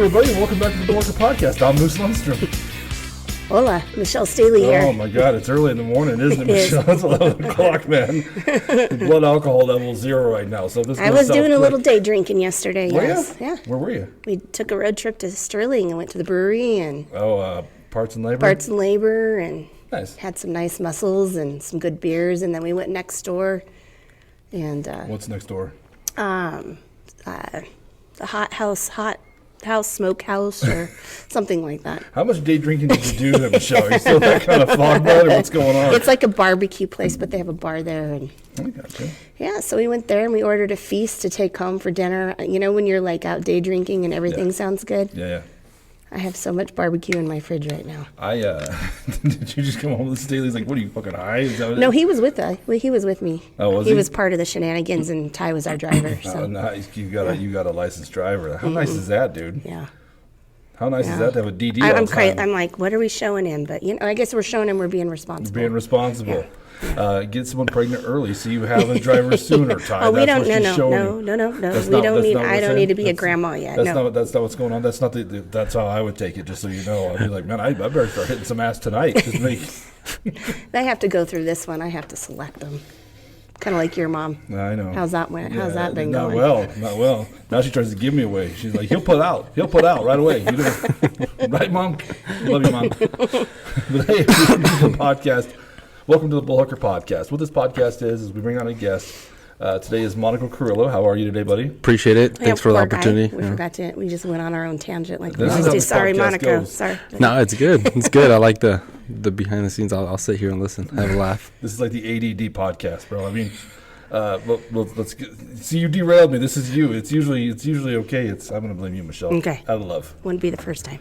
everybody, and welcome back to the Bullhucker podcast. I'm Moose Lundstrom. Hola, Michelle Staley here. Oh my God, it's early in the morning, isn't it, Michelle? It's 11 o'clock, man. The blood alcohol level is 0 right now. So this I was doing a little day drinking yesterday. Were yes, you? yeah. Where were you? We took a road trip to Sterling and went to the brewery and Parts and Labor. Parts and Labor and Nice. had some nice mussels and some good beers, and then we went next door. And What's next door? the hot house smokehouse or something like that. How much day drinking did you do there, Michelle? Are you still that kind of fog bud, or what's going on? It's like a barbecue place, but they have a bar there. And I gotcha. yeah, so we went there and we ordered a feast to take home for dinner. You know when you're like out day drinking and everything sounds good? Yeah. I have so much barbecue in my fridge right now. Did you just come home with Staley's like, what are you, fucking high? Is that what No, he was with me. Oh, was he? He was part of the shenanigans, and Ty was our driver. So Oh, nice. You got a licensed driver. How nice is that, dude? yeah. How nice is that to have a DD I'm all the time? I'm like, what are we showing him? But I guess we're showing him we're being responsible. Being responsible. Get someone pregnant early so you have a driver sooner, Ty. Oh, we That's don't. what she's showing you. No. That's We not- don't that's need. not I what's don't in? need to be a That's- grandma yet. That's No. not what's going on. That's not that's how I would take it. Just so you know, I'd be like, man, I better start hitting some ass tonight. Just make. They have to go through this one. I have to select them. Kind of like your mom. I know. How's that been not going? Not well. Now she tries to give me away. She's like, he'll put out right away. You know, right, Mom? Love you, Mom. But hey, welcome to the podcast. Welcome to the Bullhucker podcast. What this podcast is we bring on a guest. Today is Monico Carrillo. How are you today, buddy? Appreciate it. Thanks for the Poor guy. opportunity. We forgot to. We just went on our own tangent like we This is always how do. this Sorry, podcast Monica. goes. Sorry. No, it's good. It's good. I like the behind the scenes. I'll sit here and listen, have a laugh. This is like the ADD podcast, bro. I mean, let's see. You derailed me. This is you. It's usually okay. I'm gonna blame you, Michelle. Okay. Out of love. Wouldn't be the first time.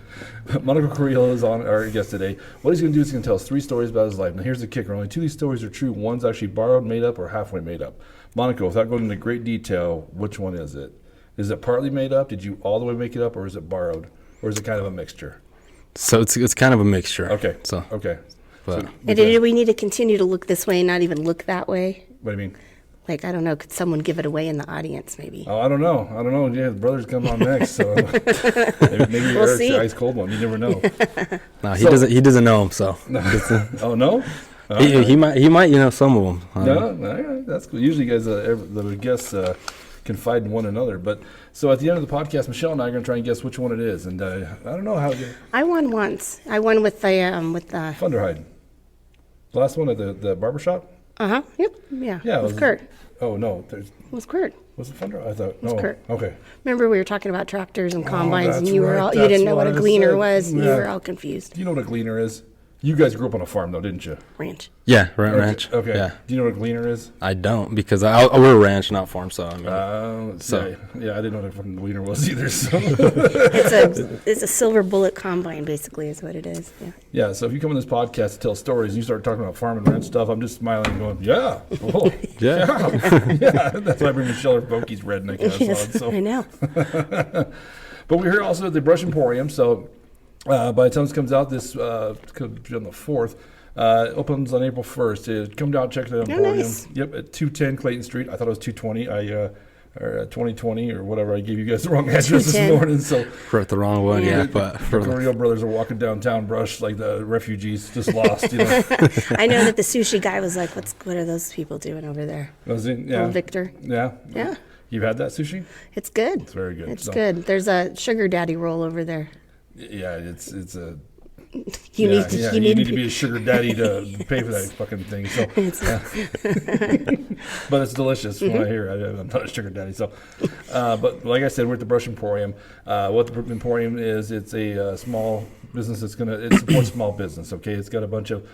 Monico Carrillo is on our guest today. What he's gonna do is he's gonna tell us 3 stories about his life. Now here's the kicker: only 2 of these stories are true. One's actually borrowed, made up, or halfway made up. Monica, without going into great detail, which one is it? Is it partly made up? Did you all the way make it up, or is it borrowed, or is it kind of a mixture? So it's kind of a mixture. Okay. Okay. But And do we need to continue to look this way and not even look that way? What do you mean? Like, I don't know, could someone give it away in the audience maybe? Oh, I don't know. Yeah, the brothers come on next, so maybe We'll Eric's see. the ice cold one. You never know. no, he doesn't know him. So Oh no. he might some of them. No, that's cool. Usually, guys, the guests confide in one another. But so at the end of the podcast, Michelle and I are going to try and guess which one it is. And I don't know how. I won once. I won with the Thunderhide. The last one at the barbershop. Yep. Yeah. Yeah. With Kurt. Oh no, It was Kurt. was it Thunder? I thought It was no. Kurt. Okay. Remember we were talking about tractors and combines, and that's you were right. all you That's didn't know what what a I gleaner said. was. And Yeah. You were all confused. Do you know what a gleaner is? You guys grew up on a farm, though, didn't you? Ranch. Yeah, ranch. Okay. Yeah. Do you know what a gleaner is? I don't because we're a ranch, not farm. So I mean, Yeah, I didn't know what a fucking gleaner was either. So. It's a silver bullet combine, basically, is what it is. Yeah. Yeah, so if you come on this podcast to tell stories and you start talking about farm and ranch stuff, I'm just smiling and going, yeah. Oh, yeah. yeah. That's why I bring Michelle her Boki's redneck ass Yes, on. So. I know. But we're here also at the Brush Emporium, so by the time this comes out, this could be on the 4th. Opens on April 1st. Come down, check the Emporium. Nice. Yep, at 210 Clayton Street. I thought it was 220. Or 2020 or whatever. I gave you guys the wrong address this 210. morning. So wrote the wrong one. Yeah, but the Carrillo brothers are walking downtown Brush like the refugees just lost. You know. I know that the sushi guy was like, what are those people doing over there? Was it? Yeah. Old Victor. Yeah. Yeah. You've had that sushi? It's good. It's very good. It's So- good. There's a sugar daddy roll over there. Yeah, it's a. You need to be a sugar daddy to pay for that fucking thing. So, but it's delicious from what I hear. I'm not a sugar daddy, so. But like I said, we're at the Brush Emporium. What the Emporium is, it's a small business that's it supports small business. Okay, it's got a bunch of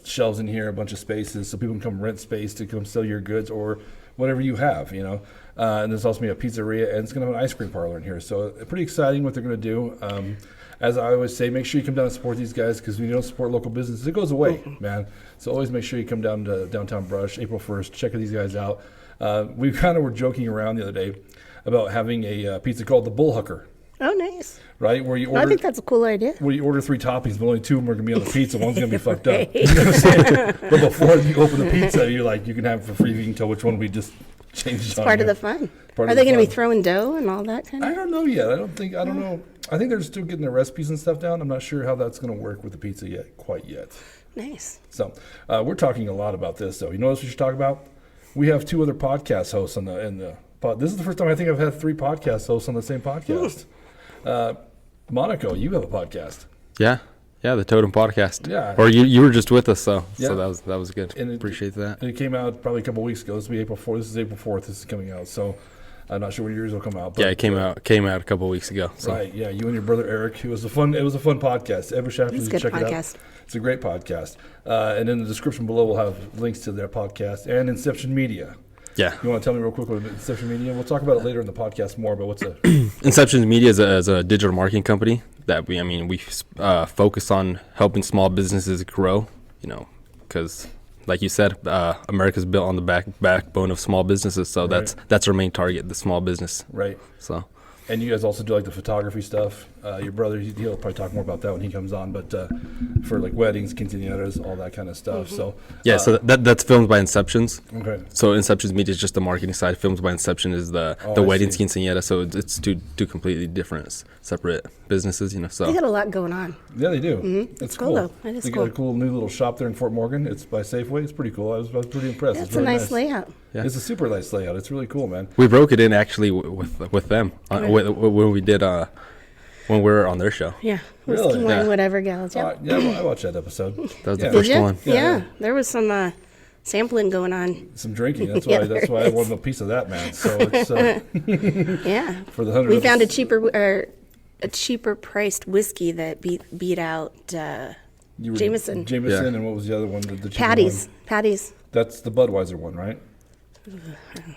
shelves in here, a bunch of spaces, so people can come rent space to come sell your goods or whatever you have. You know. And there's also a pizzeria, and it's going to have an ice cream parlor in here. So pretty exciting what they're going to do. As I always say, make sure you come down and support these guys because when you don't support local businesses, it goes away, man. So always make sure you come down to downtown Brush, April 1st. Check these guys out. We kind of were joking around the other day about having a pizza called the Bullhucker. Oh, nice. Right? Where you order, I think that's a cool idea. where you order 3 toppings, but only 2 of them are going to be on the pizza. One's going to be fucked up. You know what I'm saying? But before you open the pizza, you're like, you can have it for free. You can tell which one we just Changes It's on part you. of the fun. Part Are of they the going to be fun. throwing dough and all that kind of? I don't know yet. I don't know. I think they're still getting their recipes and stuff down. I'm not sure how that's going to work with the pizza quite yet. Nice. So we're talking a lot about this, though. You know what we should talk about? We have 2 other podcast hosts in the pod. This is the first time I think I've had 3 podcast hosts on the same podcast. Monico, you have a podcast. Yeah, the Totem Podcast. Yeah. Or you were just with us, so Yeah. that was good. And Appreciate that. And it came out probably a couple weeks ago. This will be April 4th. This is April 4th. This is coming out. So I'm not sure when yours will come out. But, Yeah, it came out a couple weeks ago. So. Right. Yeah. You and your brother Eric. It was a fun podcast. Ever Shapley, It's a good check it podcast. out. It's a great podcast. And in the description below, we'll have links to their podcast and Inception Media. Yeah. You want to tell me real quick what Inception Media? We'll talk about it later in the podcast more. But what's a Inception Media is a digital marketing company that we focus on helping small businesses grow, because like you said, America's built on the backbone of small businesses. So Right. that's our main target, the small business. right? So And you guys also do like the photography stuff. Your brother, he'll probably talk more about that when he comes on. But for like weddings, quinceañeras, all that kind of stuff. So yeah, so that's filmed by Inceptions. okay. So Inceptions Media is just the marketing side. Films by Inception is the I weddings, see. quinceañera. So it's two completely different, separate businesses. They So got a lot going on. Yeah, they do. It's cool, though. It is they cool. got a cool new little shop there in Fort Morgan. It's by Safeway. It's pretty cool. I was pretty impressed. That's It's a really nice layout. Yeah. It's a super nice layout. It's really cool, man. we broke it in actually with them when we did when we were on their show. Yeah. Really? Whiskey, wine, Yeah. whatever, gals. Yep. Yeah, well, I watched that episode. That was Yeah. the Did first you? one. Yeah. Yeah. There was some sampling going on. Some drinking. That's Yeah, why. That's why I there is. wanted a piece of that, man. So it's Yeah. for the 100. We found a cheaper priced whiskey that beat out Jameson. Jameson, Yeah. and what was the other one? The cheaper Patties. one? Patties. That's the Budweiser one, right?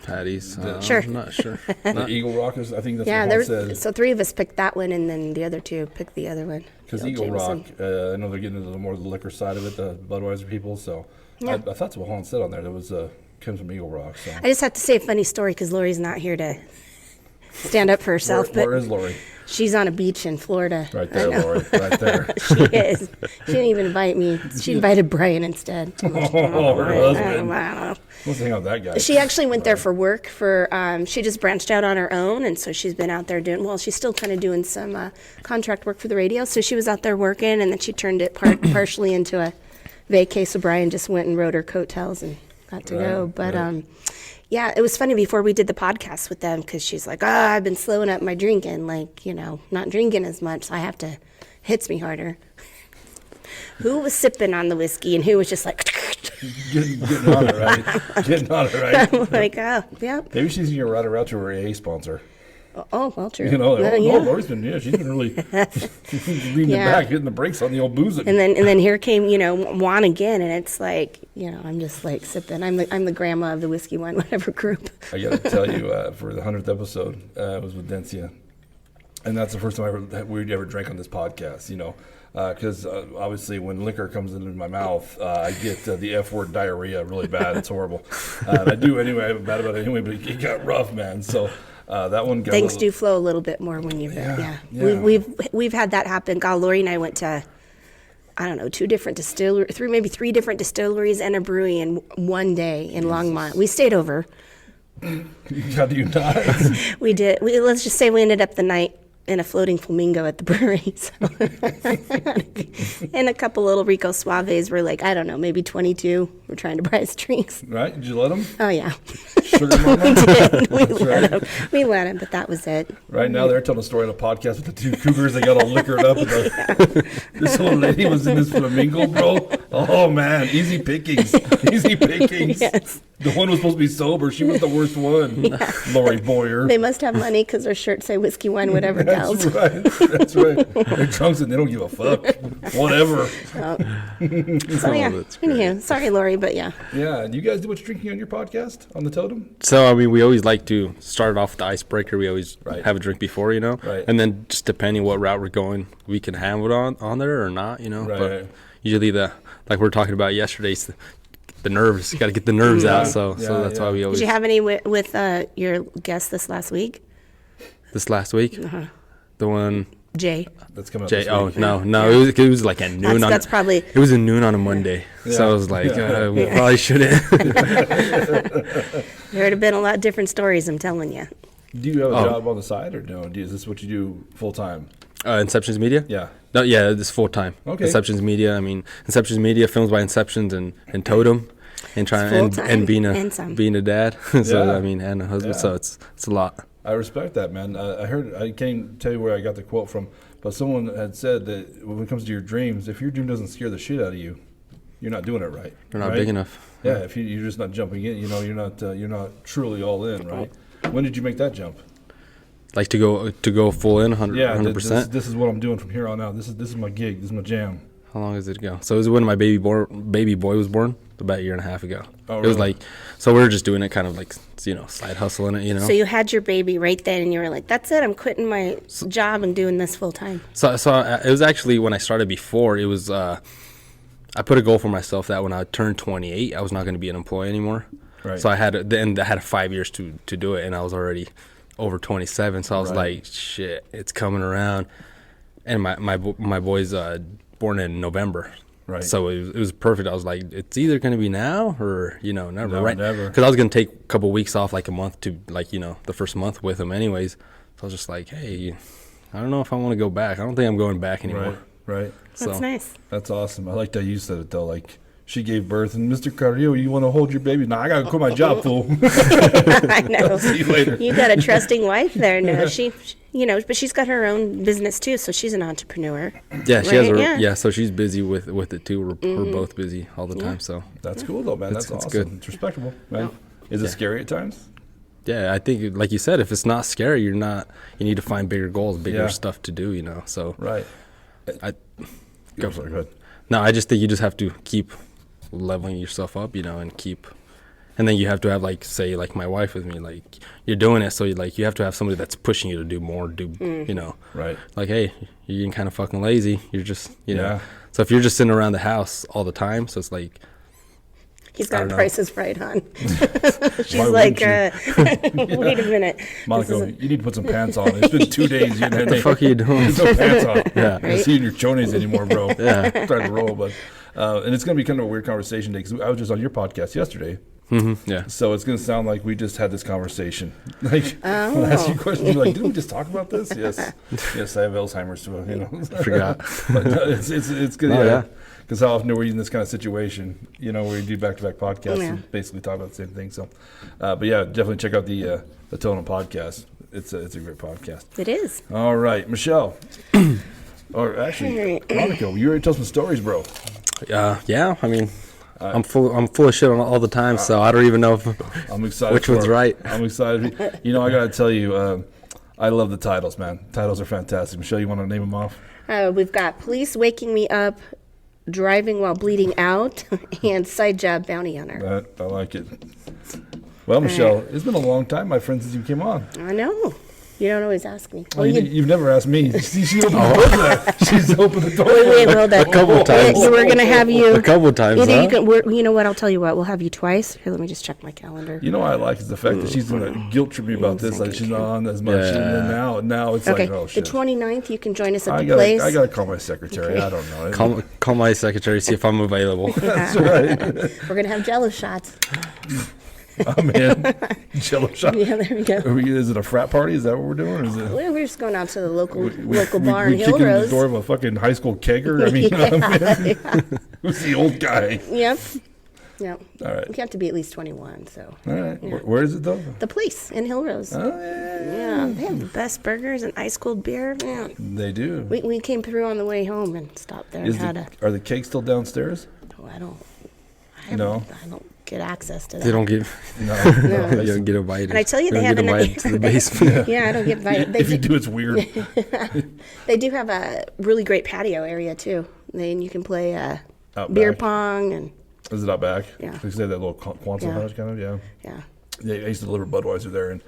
Patties. Sure. I'm not sure. The Eagle Rock is. I think that's Yeah, what there Juan was, said. so 3 of us picked that one, and then the other 2 picked the other one. Because the old Eagle Rock, Jameson. I know they're getting into the more of the liquor side of it, the Budweiser people. So Yeah. I thought that's what Juan said on there. That was comes from Eagle Rock. So I just have to say a funny story because Lori's not here to stand up for herself, where but is Lori? she's on a beach in Florida. Right I there, know. Lori. Right there. She is. She didn't even invite me. She invited Brian instead. Oh, her husband. I don't know. Let's hang out with that guy. She actually went there for work she just branched out on her own, and so she's been out there she's still kind of doing some contract work for the radio, so she was out there working, and then she turned it partially into a vacay, so Brian just went and rode her coattails and got to go. Right, But right. yeah, it was funny before we did the podcast with them, because she's like, I've been slowing up my drinking, not drinking as much, so I have to, hits me harder. Who was sipping on the whiskey and who was just like, Getting on it, right? Getting on it, right? I'm like, oh, yeah. Maybe she's going to ride her out to her AA sponsor. Oh, well, true. You know, Yeah. Lori's been, she's been really leaning Yeah. back, hitting the brakes on the old boozing. And then here came, Juan again, and it's like, I'm just like sipping. I'm the grandma of the whiskey wine whatever group. I got to tell you, for the 100th episode, it was with Dencia. And that's the first time we ever drank on this podcast, because obviously when liquor comes into my mouth, I get the F word diarrhea really bad. It's horrible. And I do anyway. I'm bad about it anyway, but it got rough, man. So that one got Things a do little, flow a little bit more when you've Yeah. We've had that happen. God, Lori and I went to, I don't know, 2 different distilleries, 3 different distilleries and a brewery in one day in Longmont. We stayed over. How do you not? We did. Let's just say we ended up the night in a floating flamingo at the brewery. So. And a couple little Rico Suaves were like, I don't know, maybe 22. We're trying to buy us drinks. Right? Did you let them? Oh, yeah. Sugar mama? That's right. We let him, but that was it. Right now, they're telling a story on a podcast with the 2 cougars. They got all liquored up. And this old lady was in this flamingo, bro. Oh, man. Easy pickings. Easy pickings. Yes. The one was supposed to be sober. She was the worst one. Lori Boyer. They must have money because their shirts say whiskey, wine, whatever, That's gals. right. That's right. They're drunks and they don't give a fuck. Whatever. So, yeah. that's great. Anywho, sorry, Lori, but yeah. Yeah. Do you guys do much drinking on your podcast, on the Totem? So we always like to start off the icebreaker. We always Right. have a drink before, Right. and then just depending what route we're going, we can have it on there or not, Right. But usually like we were talking about yesterday, the nerves. Got to get the nerves out. So that's why we always. Did you have any with your guest this last week? This last week, the one Jay. That's coming up Jay, this oh week. no, it was like at noon. That's probably. It was at noon on a Monday, so I was like, we probably shouldn't. There would have been a lot of different stories, I'm telling you. Do you have a job on the side, or no? Is this what you do full time? Inceptions Media. Yeah. No, yeah, it's full time. Okay. Inceptions Media. I mean, Inceptions Media films by Inceptions and Totem, and trying and being a dad. So Yeah. I mean, and a husband. Yeah. So it's a lot. I respect that, man. I heard, I can't tell you where I got the quote from, but someone had said that when it comes to your dreams, if your dream doesn't scare the shit out of you, you're not doing it right. They're not right? big enough. Yeah, if you're just not jumping in, you're not truly all in, right? When did you make that jump? Like to go full in, 100%. This is what I'm doing from here on out. This is my gig. This is my jam. How long does it go? So it was when my baby boy was born, about a year and a half ago. Oh, It was really? like, so we were just doing it kind of like, side hustling it, So you had your baby right then, and you were like, "That's it. I'm quitting my job and doing this full time." So it was actually when I started before, it was, I put a goal for myself that when I turned 28, I was not going to be an employee anymore. Right. So I had 5 years to do it, and I was already over 27. So I was Right. like, shit, it's coming around. And my boy's born in November. Right. So it was perfect. I was like, it's either going to be now or, never. No, right? never. Because I was going to take a couple weeks off, like a month to, like, the first month with him anyways. So I was just like, hey, I don't know if I want to go back. I don't think I'm going back anymore. Right. So, That's nice. That's awesome. I like that you said it, though. Like, she gave birth, and Mr. Carrillo, you want to hold your baby? Nah, I got to quit my job, fool. I know. See you later. You got a trusting wife there. No, but she's got her own business too, so she's an entrepreneur. Yeah, she has Right? her, Yeah. so she's busy with it too. We're both busy all the time. So That's cool, though, man. It's That's awesome. good. It's respectable, man. Is it scary at times? yeah, I think like you said, if it's not scary, you need to find bigger goals, bigger Yeah. stuff to do. So Right. I Go for it. Go ahead. no, I just think you just have to keep leveling yourself up, and keep. And then you have to have, like, say, like my wife with me, like, you're doing it, so you have to have somebody that's pushing you to do more, Right. like, hey, you're getting kind of fucking lazy. You're just, Yeah. So if you're just sitting around the house all the time, so it's like, He's I got don't know. Prices Right on. She's Why like, wouldn't wait a minute. Monica, you need to put some pants on. It's been 2 days. what the fuck are you doing? There's no pants on. Yeah. I don't see you in your chonies anymore, bro. Yeah. Trying to roll, but and it's going to be kind of a weird conversation today because I was just on your podcast yesterday. Yeah. So it's going to sound like we just had this conversation. Like, I'll ask you questions. You're like, didn't we just talk about this? Yes. Yes, I have Alzheimer's too. Forgot. But no, it's good. Oh, Yeah. yeah. Because how often are we in this kind of situation, where you do back-to-back podcasts Yeah. and basically talk about the same thing. So, but yeah, definitely check out the Totem podcast. It's a great podcast. It is. All right, Michelle. Or actually, Monico, you already told some stories, bro. Yeah. I mean, I'm full of shit all the time, so I don't even know if I'm excited. which one's right. I'm excited. I got to tell you, I love the titles, man. Titles are fantastic. Michelle, you want to name them off? We've got Police Waking Me Up, Driving While Bleeding Out, and Side Job Bounty Hunter. I like it. Well, Michelle, it's been a long time, my friend, since you came on. I know. You don't always ask me. Well, you've never asked me. She opened the door for that. She's opened the door. Wait, hold on. A couple times. We're going to have you. A couple times, Either huh? you know what? I'll tell you what. We'll have you twice. Here, let me just check my calendar. You know what I like is the fact that she's going to guilt trip me about this. Like she's not on as much. Yeah. And then now it's Okay, like, oh, the shit. 29th, you can join us at I the place. got to call my secretary. Okay. I don't know. Call my secretary, see if I'm available. That's right. We're going to have Jello shots. I'm in. Jello shot. Yeah, there we go. Is it a frat party? Is that what we're doing? Or is it? We're just going out to the local We bar in kick in the Hillrose. door of a fucking high school kegger. I mean, you know what I mean? Who's the old guy? Yep. Yep. All right. You have to be at least 21, so. All right. Where is it though? The place in Hillrose. Oh yeah. Yeah, they have the best burgers and ice cold beer. Yeah. They do. We came through on the way home and stopped there and had a. Are the cakes still downstairs? Oh, I don't No. get access to that. They don't get, No. you don't get invited. And I tell you, You they don't have get an. invited to the basement. Yeah, I don't get invited. If you do, it's weird. They do have a really great patio area too. Then you can play Out beer back. pong and Is it out back? Yeah. They say that little Quonset Yeah. hutch kind of, yeah. yeah. Yeah, I used to deliver Budweiser there, and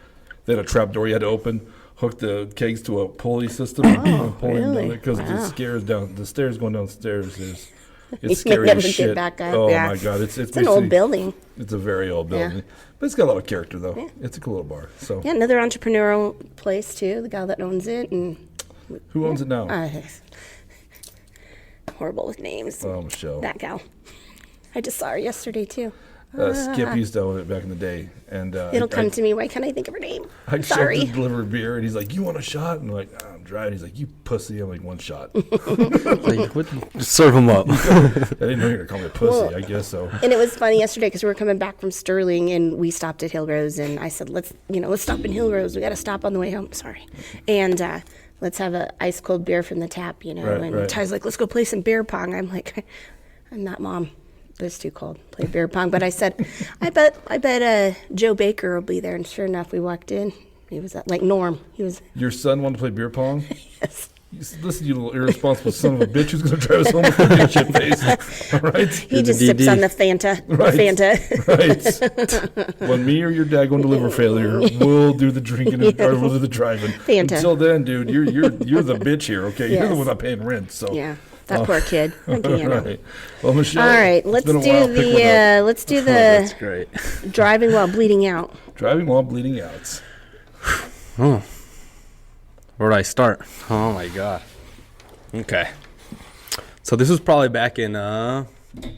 they had a trap door you had to open, hook the kegs to a pulley system, and pull in really? because the Wow. stairs going downstairs is You it's scary never as get shit. back up, Oh yeah. my god, it's It's an basically- old building. It's a very old building, Yeah. but it's got a lot of character though. It's a cool little bar. So Yeah, another entrepreneurial place too. The guy that owns it, and Who owns it now? Horrible with names. Oh, Michelle. That gal. I just saw her yesterday too. Skip used to own it back in the day, and It'll come to me. Why can't I think of her name? I Sorry. showed to deliver beer, and he's like, "You want a shot?" And I'm like, "Oh, I'm driving." He's like, "You pussy!" I'm like, "1 shot." Like, just serve them up. I didn't know you were gonna call me a pussy. Well, I guess so. And it was funny yesterday because we were coming back from Sterling and we stopped at Hill Rose, and I said, let's stop in Hill Rose. We got to stop on the way home. Sorry. And let's have a ice cold beer from the tap, Right, and right. Ty's like, let's go play some beer pong. I'm like, I'm not, Mom. It's too cold. Play beer pong. But I said, I bet Joe Baker will be there. And sure enough, we walked in. He was like Norm. He was. Your son wanted to play beer pong? Yes. Listen, you little irresponsible son of a bitch who's going to drive us home with a shit face. All right? He just DD. sips on the Fanta. Right. Fanta. Right. When me or your dad go into liver failure, we'll do the drinking and or we'll do the driving. Fanta. Until then, dude, you're the bitch here, okay? You're the Yes. one not paying rent, so. Yeah. That poor kid. Okay, Right. Well, Michelle, All right, it's let's been a do while. Pick one up. let's do That's the great. driving while bleeding out. Driving while bleeding out. Oh. Where do I start? Oh my god. Okay. So this was probably back in what do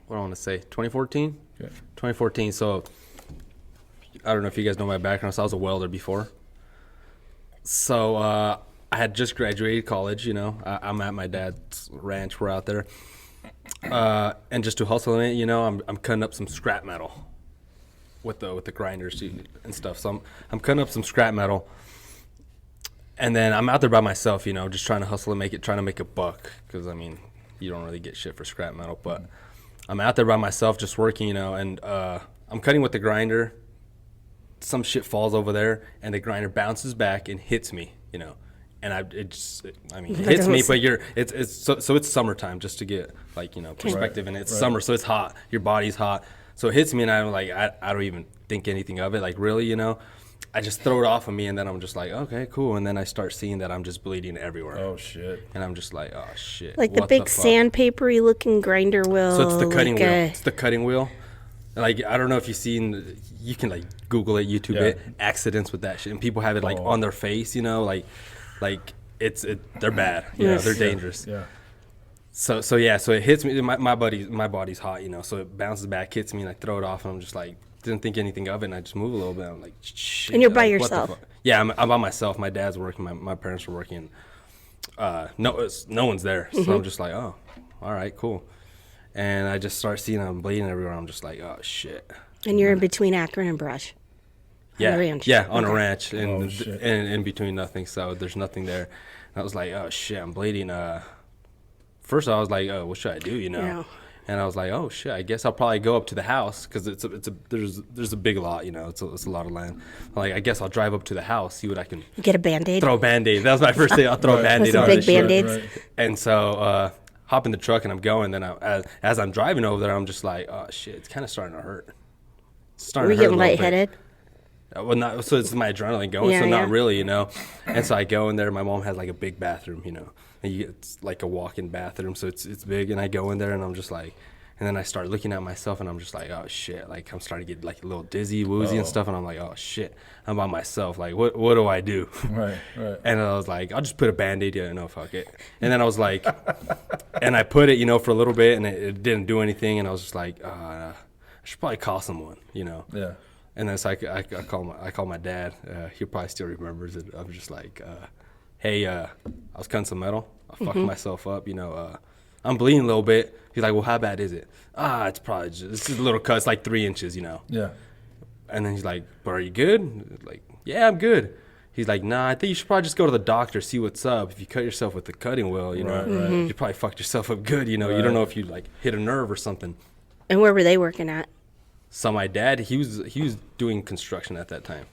I want to say? 2014? Okay. 2014. So I don't know if you guys know my background. So I was a welder before. So I had just graduated college. I'm at my dad's ranch. We're out there, and just to hustle in it, I'm cutting up some scrap metal with the grinders and stuff. So I'm cutting up some scrap metal, and then I'm out there by myself, just trying to hustle and trying to make a buck, because you don't really get shit for scrap metal. But I'm out there by myself, just working, and I'm cutting with the grinder. Some shit falls over there, and the grinder bounces back and hits me, and it hits me. But it's summertime, just to get perspective, and it's summer, so it's hot. Your body's hot, so it hits me, and I'm like, I don't even think anything of it. Like, really, I just throw it off of me, and then I'm just like, okay, cool. And then I start seeing that I'm just bleeding everywhere. Oh, shit. And I'm just like, oh shit. Like the what big fuck? sandpapery looking grinder wheel. So it's the cutting like wheel. It's the cutting wheel. Like, I don't know if you've seen, you can Google it, YouTube it, accidents with that shit, and people have it on their face, like they're bad, Yes. they're dangerous. Yeah. So it hits me. My body's hot, so it bounces back, hits me, and I throw it off, and I'm just like, didn't think anything of it, and I just move a little bit. I'm like, shit. And you're by what the yourself. fuck? Yeah, I'm by myself. My dad's working. My parents were working. No one's there, so I'm just like, oh, all right, cool. And I just start seeing them bleeding everywhere. I'm just like, oh shit. And you're in between Akron and Brush. Yeah, On a ranch. yeah, on a Okay. ranch, and Oh, shit. and in between nothing. So there's nothing there. And I was like, oh shit, I'm bleeding. First I was like, oh, what should I do? Yeah. And I was like, oh shit, I guess I'll probably go up to the house, because there's a big lot, it's a lot of land. Like, I guess I'll drive up to the house, see what I can Get a Band-Aid. throw a Band-Aid. That was my first thing. I'll throw a Band-Aid Some on big this shit. Band-Aids. Right. And so hop in the truck and I'm going. Then as I'm driving over there, I'm just like, oh shit, it's kind of starting to hurt. It's starting Were you to hurt getting a little bit. lightheaded? Well, not so. It's my adrenaline going. Yeah, so not yeah. really, And so I go in there. My mom has like a big bathroom, and it's like a walk-in bathroom, so it's big. And I go in there and I'm just like, and then I start looking at myself and I'm just like, oh shit, like I'm starting to get like a little dizzy, woozy and stuff. And I'm like, oh shit, I'm by myself. Like, what do I do? Right. And I was like, I'll just put a Band-Aid. Yeah, no, fuck it. And then I was like, and I put it, for a little bit, and it didn't do anything. And I was just like, I should probably call someone, Yeah. And then so I call my dad. He probably still remembers it. I'm just like, hey, I was cutting some metal. I fucked myself up. I'm bleeding a little bit. He's like, well, how bad is it? It's probably it's just a little cut. It's like 3 inches, Yeah. And then he's like, but are you good? Like, yeah, I'm good. He's like, nah, I think you should probably just go to the doctor, see what's up. If you cut yourself with the cutting wheel, Right. you probably fucked yourself up good. You don't know if you hit a nerve or something. And where were they working at? So my dad, he was doing construction at that time.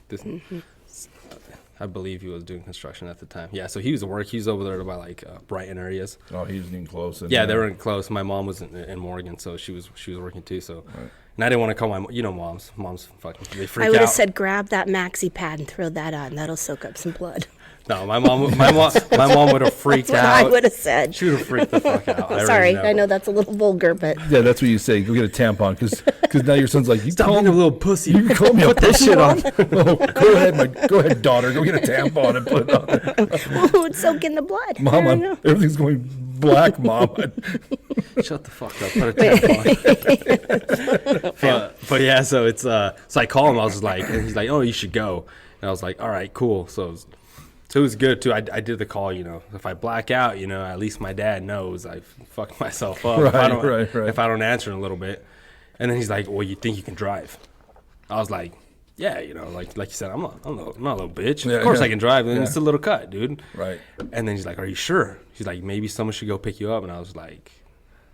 I believe he was doing construction at the time. Yeah, so he was at work. He was over there by Brighton areas. Oh, he was getting close. Yeah, they were in close. My mom was in Morgan, so she was working too. So, and I didn't want to call moms fucking they freak I would out. have said grab that maxi pad and throw that on. That'll soak up some blood. No, my mom would have freaked That's what out. I would have said. She would have freaked the fuck out. Sorry, I know that's a little vulgar, but Yeah, that's what you say. Go get a tampon, because now your son's like, you Stop call being a me, little pussy. you call me a Put that pussy, shit on. Oh, go ahead, daughter. Go get a tampon and put it on there. well, it would soak in the blood. Mom, I don't know. everything's going black, Mom. Shut the fuck up. Put a tampon. but yeah, so it's so I call him. I was just like, and he's like, oh, you should go. And I was like, all right, cool. So it was good too. I did the call. If I black out, at least my dad knows I fucked myself up. Right. If I don't answer in a little bit. And then he's like, well, you think you can drive? I was like, yeah, like you said, I'm not a little bitch. Yeah, of course yeah. I can drive. And Yeah. it's a little cut, dude. Right. And then he's like, are you sure? He's like, maybe someone should go pick you up. And I was like,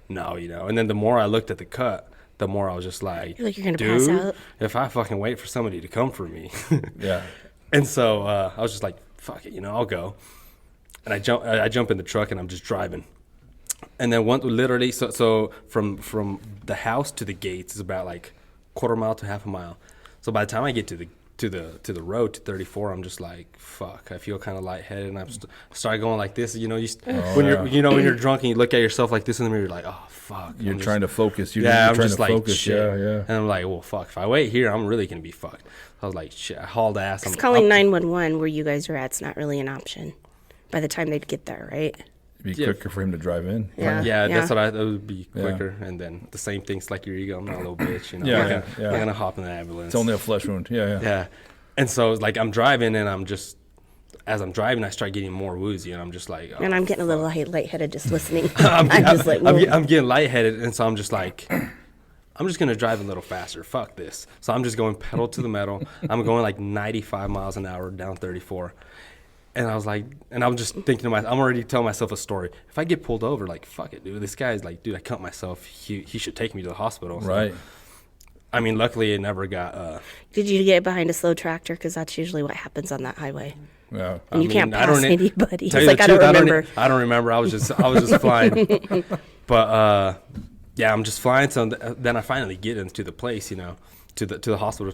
no, And then the more I looked at the cut, the more I was just like, You're like, you're gonna dude, pass out. if I fucking wait for somebody to come for me. Yeah. And so I was just like, fuck it, I'll go. And I jump in the truck and I'm just driving. And then literally, so from the house to the gates is about like quarter mile to half a mile. So by the time I get to the road to 34, I'm just like, fuck. I feel kind of lightheaded, and I start going like this. When you're drunk and you look at yourself like this in the mirror, you're like, oh fuck. You're trying to focus. You're I'm trying just to like, focus. shit. Yeah. And I'm like, well, fuck. If I wait here, I'm really gonna be fucked. I was like, shit. I hauled ass. Because calling 911 where you guys are at's not really an option by the time they'd get there, right? It'd be quicker for him to drive in. Yeah. That's what that would be quicker. And then the same thing, like your ego. I'm not a little bitch, Yeah, I'm not gonna hop in the ambulance. It's only a flesh wound. Yeah. And so like I'm driving, and as I'm driving, I start getting more woozy, and I'm just like, oh, And I'm getting a little lightheaded just listening. I'm just like, whoa. I'm getting lightheaded, and so I'm just like, I'm just gonna drive a little faster. Fuck this. So I'm just going pedal to the metal. I'm going like 95 miles an hour down 34. And I was like, and I'm just thinking to myself, I'm already telling myself a story. If I get pulled over, like, fuck it, dude. This guy's like, dude, I cut myself. He should take me to the hospital. So, Right. I mean, luckily it never got. Did you get behind a slow tractor? Because that's usually what happens on that highway. Yeah. And you can't pass anybody. Tell He's you like, the I don't truth, remember. I don't remember. I was just flying. But yeah, I'm just flying. So then I finally get into the place, to the hospital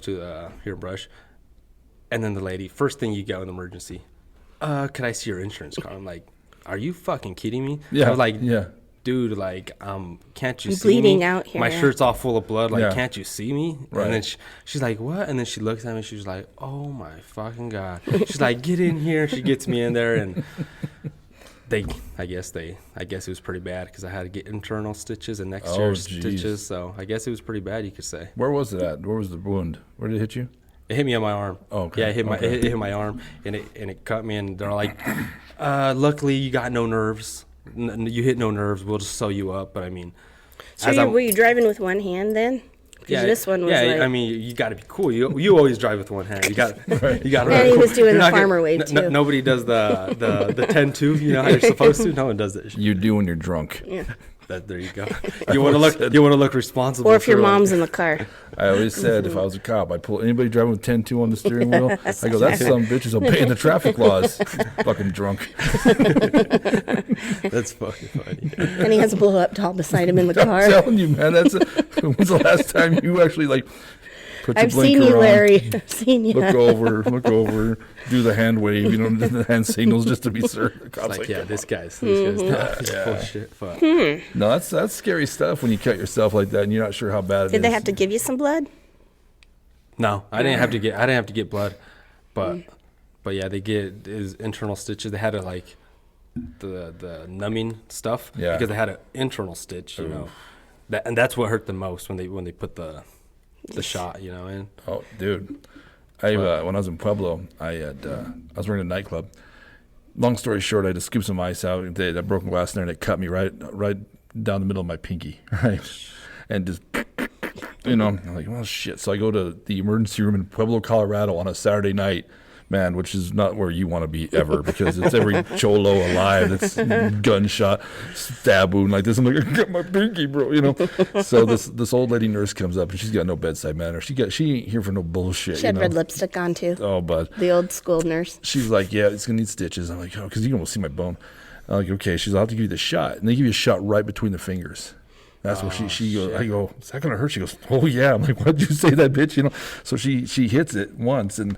here in Brush. And then the lady, first thing you go in the emergency, could I see your insurance card? I'm like, are you fucking kidding me? Yeah. I was like, yeah. dude, like, can't you I'm see me? bleeding out here, My yeah. shirt's all full of blood. Like, Yeah. can't you see me? Right. And then she's like, what? And then she looks at me. She's like, oh my fucking God. She's like, get in here. She gets me in there, and I guess it was pretty bad because I had to get internal stitches and exterior stitches. So I guess it was pretty bad, you could say. Where was it at? Where was the wound? Where did it hit you? It hit me on my arm. Oh, okay. Yeah, it hit my arm, and it cut me. And they're like, luckily you got no nerves. You hit no nerves. We'll just sew you up. But I mean, So were you driving with one hand then? Because this one was like... I mean, you got to be cool. You always drive with one hand. You got. And he was doing You're the not farmer wave, too. Nobody does the 10-2. You know how you're supposed to. No one does it. You do when you're drunk. Yeah. There you go. You want to look responsible. Or if your for, like- mom's in the car. I always said if I was a cop, I'd pull anybody driving with 10-2 on the steering wheel. I go, that some bitch is obeying the traffic laws. Fucking drunk. That's fucking funny. And he has a blow-up doll beside him in the I'm car. telling you, man. When's the last time you actually put your I've blinker seen you, on, Larry. I've seen you. look over, do the hand wave, the hand signals just to be certain. The cops Like, come this on. guy's Mm-hmm. not bullshit. Fuck. No, that's scary stuff when you cut yourself like that and you're not sure how bad it is. Did they have to give you some blood? No, I didn't have to get blood, but yeah, they get his internal stitches. They had to the numbing stuff because they had an internal stitch, and that's what hurt the most when they put the shot, in. Oh, dude. When I was in Pueblo, I was working at a nightclub. Long story short, I had to scoop some ice out. They had broken glass in there, and it cut me right down the middle of my pinky, right? And just, I'm like, well, shit. So I go to the emergency room in Pueblo, Colorado on a Saturday night, man, which is not where you want to be ever because it's every cholo alive that's gunshot, stab wound like this. I'm like, I got my pinky, bro, So this old lady nurse comes up and she's got no bedside manner. She ain't here for no bullshit. She had red lipstick on, too. Oh, bud. The old school nurse. She's like, yeah, it's going to need stitches. I'm like, oh, because you can almost see my bone. I'm like, okay. She's, I'll have to give you the shot. And they give you a shot right between the fingers. That's where she goes. I go, is that going to hurt? She goes, oh, yeah. I'm like, why'd you say that, bitch? So she hits it once and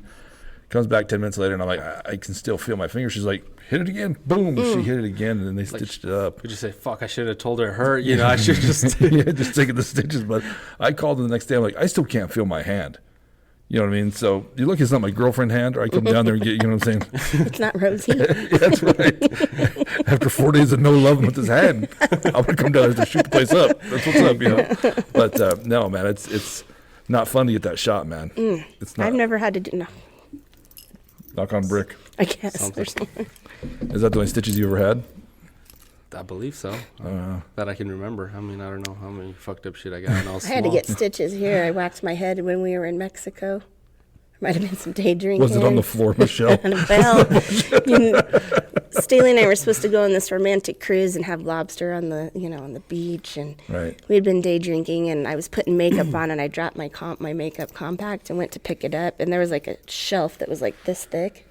Comes back 10 minutes later, and I'm like, I can still feel my finger. She's like, hit it again. Boom. She hit it again, and then they stitched it up. Would you say, fuck, I should have told her it hurt? You know, I should just... Yeah, just taking the stitches. But I called her the next day. I'm like, I still can't feel my hand. You know what I mean? So you look, it's not my girlfriend hand, or I come down there and get, you know what I'm saying? It's not Rosie. Yeah, that's right. After 4 days of no loving with his hand, I'm gonna come down there to shoot the place up. That's what's up, you know. But no, man, it's not fun to get that shot, man. It's not. I've never had to do. No, Knock on brick. I guess. Something. Is that the only stitches you ever had? I believe so. That I can remember. I mean, I don't know how many fucked up shit I got when I was I had to small. get stitches here. I waxed my head when we were in Mexico. Might have been some day drinking. Was it on the floor, Michelle? Well, Staley and I were supposed to go on this romantic cruise and have lobster on the, on the beach, and Right. we had been day drinking, and I was putting makeup on, and I dropped my makeup compact and went to pick it up, and there was like a shelf that was like this thick,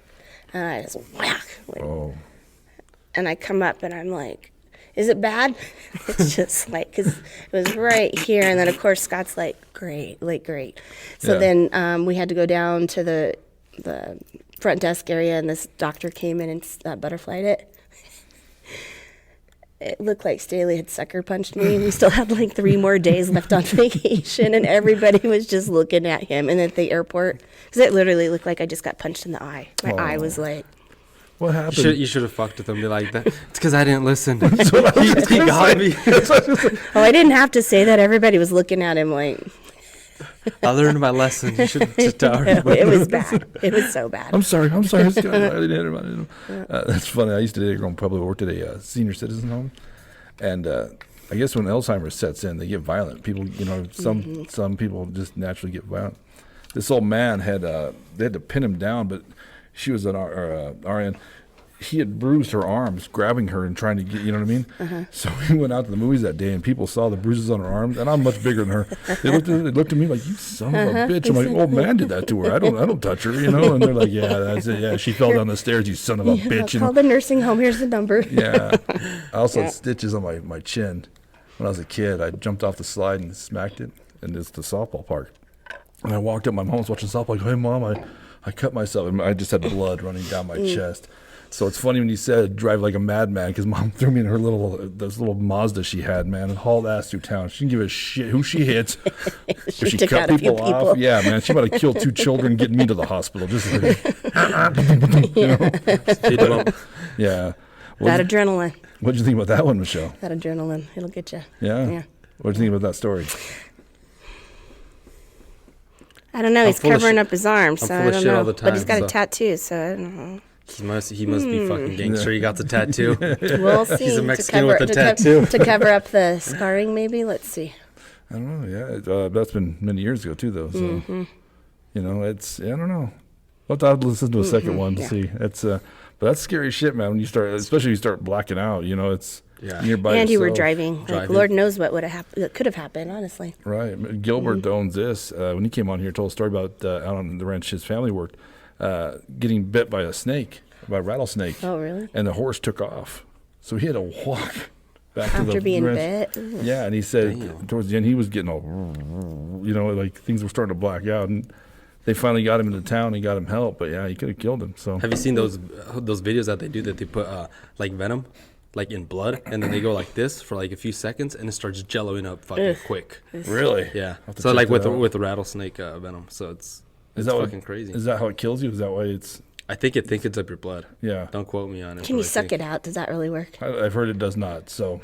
and I just whack. Oh. And I come up and I'm like, is it bad? It's just like, because it was right here. And then, of course, Scott's like, great. So Yeah. then we had to go down to the front desk area, and this doctor came in and butterflied it. It looked like Staley had sucker punched me. We still had like 3 more days left on vacation, and everybody was just looking at him. And at the airport, because it literally looked like I just got punched in the eye. My eye was like... What happened? You should have fucked with them. Be like that. It's because I didn't listen. That's what I was he gonna got say. me. Oh, I didn't have to say that. Everybody was looking at him like... I learned my lesson. You should just tell everybody. It was bad. It was so bad. I'm sorry. I didn't hit her. That's funny. I used to date a girl, probably worked at a senior citizen home. And I guess when Alzheimer's sets in, they get violent. People, some people just naturally get violent. This old man they had to pin him down, but she was an RN. He had bruised her arms, grabbing her and trying to get, you know what I mean? So we went out to the movies that day, and people saw the bruises on her arms, and I'm much bigger than her. They looked at me like, you son of a bitch. I'm like, old man did that to her. I don't touch her, And they're like, yeah, that's it. Yeah, she fell down the stairs, you son of a bitch. Call the nursing home. Here's the number. Yeah. I also had stitches on my chin. When I was a kid, I jumped off the slide and smacked it, and it's the softball park. And I walked up, my mom was watching softball. I go, hey, Mom, I cut myself. And I just had blood running down my chest. So it's funny when you said drive like a madman, because Mom threw me in her this little Mazda she had, man, and hauled ass through town. She didn't give a shit who she hits. She If she took cut out a few people people. off, yeah, man, she might have killed 2 children getting me to the hospital. Just like, Speed 'em up. yeah. That adrenaline. What'd you think about that one, Michelle? That adrenaline. It'll get you. Yeah. Yeah. What'd you think about that story? I don't know. He's full of covering shit. up his arm, I'm so full I of don't shit know. all the But he's time, got a so- tattoo, so I don't know. He must be fucking gangster. He got the tattoo. We'll see. He's a To Mexican cover- with a to co- tattoo. To cover up the scarring, maybe. Let's see. I don't know. Yeah, that's been many years ago too, though. So it's I don't know. I'll have to listen to a second one to see. It's but that's scary shit, man. When you start, especially when you start blacking out, it's Yeah. nearby. And you were yourself. driving. Like, Driving. Lord knows what would have happened. That could have happened, honestly. Right. Gilbert owns this. When he came on here, told a story about out on the ranch his family worked, getting bit by a rattlesnake. Oh, really? And the horse took off, so he had to walk back to the After being ranch. bit. Ooh. Yeah, and he said Damn. towards the end he was getting all, like things were starting to black out, and they finally got him into town and got him help. But yeah, he could have killed him. So Have you seen those videos that they do that they put like venom, like in blood, and then they go like this for like a few seconds, and it starts jelloing up fucking Ugh. quick. really, Yeah. I'll have to So check like that out. with the rattlesnake venom. So it's that what- fucking crazy. Is that how it kills you? Is that why it's I think it thickens up your blood. yeah? Don't quote me on it. Can you but I suck think it out? Does that really work? I've heard it does not. So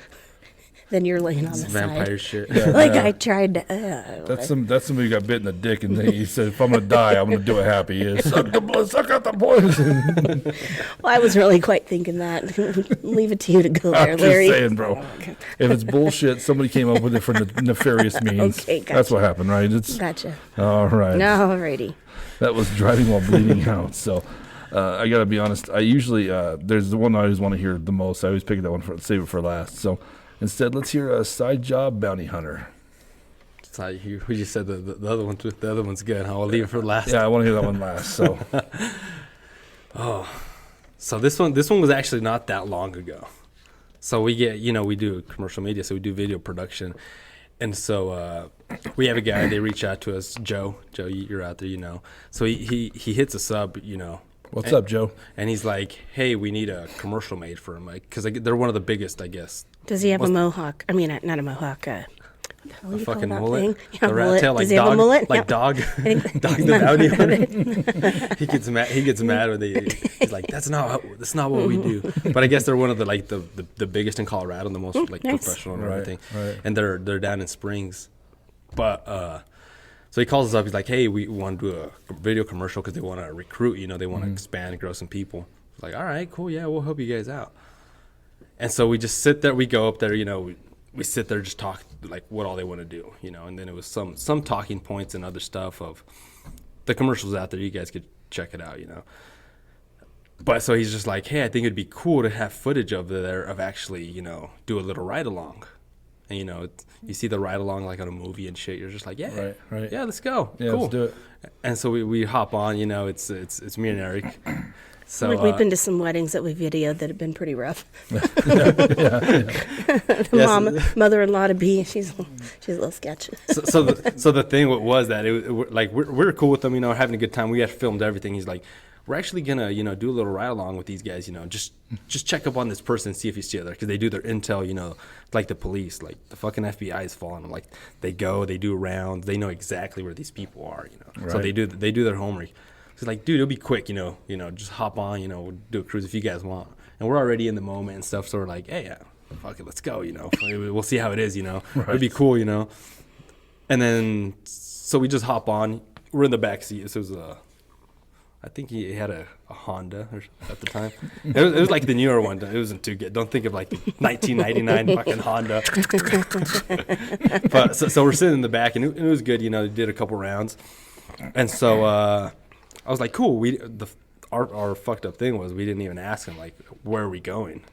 Then you're laying on It's the vampire side. shit. Like I tried to. that's somebody who got bit in the dick, and he said, "If I'm gonna die, I'm gonna do it happy." He suck the blood, suck out the poison. Well, I was really quite thinking that. Leave it to you to go there, I'm just Larry. saying, bro. If it's bullshit, somebody came up with it for nefarious means. Okay, That's gotcha. what happened, right? It's Gotcha. all right. No, alrighty. That was driving while bleeding out. So I got to be honest. I usually there's the one I always want to hear the most. I always pick that one save it for last. So instead, let's hear a side job bounty hunter. It's how you just said the other one. The other one's good. I'll leave it for last. Yeah, I want to hear that one last. So So this one was actually not that long ago. So we get we do commercial media, so we do video production, and so we have a guy, they reach out to us, Joe, you're out there, so he hits us up, What's up, Joe? and he's like, hey, we need a commercial made for him, like, because they're one of the biggest, I guess. Does he have a mohawk? I mean, not a mohawk. What the hell do you call Fucking that mullet, thing? the rat mullet. tail, like Does he dog, have a mullet? like Yep. dog, dog the bounty hunter. He gets mad when he's like, that's not what we do. But I guess they're one of the like the biggest in Colorado, the most like nice. professional and Right, everything. right. And they're down in Springs, but so he calls us up. He's like, hey, we want to do a video commercial because they want to recruit. They want to expand and grow some people. It's like, all right, cool, yeah, we'll help you guys out. And so we just sit there. We go up there, we sit there, just talk like what all they want to do, and then it was some talking points and other stuff of the commercials out there. You guys could check it out, But so he's just like, hey, I think it'd be cool to have footage of there of actually, do a little ride along. And you see the ride along like on a movie and shit. You're just like, yeah, Right. yeah, let's go, Yeah, cool. let's do it. And so we hop on, it's me and Eric. So Like we've been to some weddings that we videoed that have been pretty rough. Mother-in-law to be, she's a little sketchy. so the thing was that we're cool with them, having a good time. We had filmed everything. He's like, we're actually gonna do a little ride along with these guys, just check up on this person and see if he's still there, because they do their intel, like the police, like the fucking FBI is following them. Like they do rounds, they know exactly where these people are, So Right. they do their homework. He's like, dude, it'll be quick, just hop on, we'll do a cruise if you guys want. And we're already in the moment and stuff, so we're like, hey, yeah, fuck it, let's go, We'll see how it is, It'd be cool, And then, so we just hop on. We're in the back seat. This was I think he had a Honda at the time. It was like the newer one. It wasn't too good. Don't think of like the 1999 fucking Honda. But so we're sitting in the back, and it was good, They did a couple rounds. And so I was like, cool. Our fucked up thing was we didn't even ask him, like, where are we going?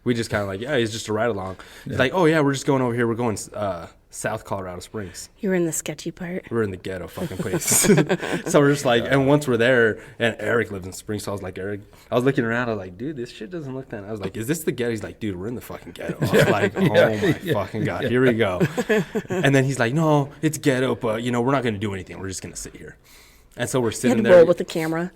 We just kind of like, yeah, it's just a ride along. He's like, oh, yeah, we're just going over here. We're going South Colorado Springs. You were in the sketchy part. We're in the ghetto fucking place. So we're just like, and once we're there, and Eric lives in Springs, so I was like, Eric, I was looking around, I was like, dude, this shit doesn't look that. I was like, is this the ghetto? He's like, dude, we're in the fucking ghetto. I was like, oh my fucking God, here we go. And then he's like, no, it's ghetto, but, we're not going to do anything. We're just going to sit here. And so we're You sitting had to there. roll with the camera.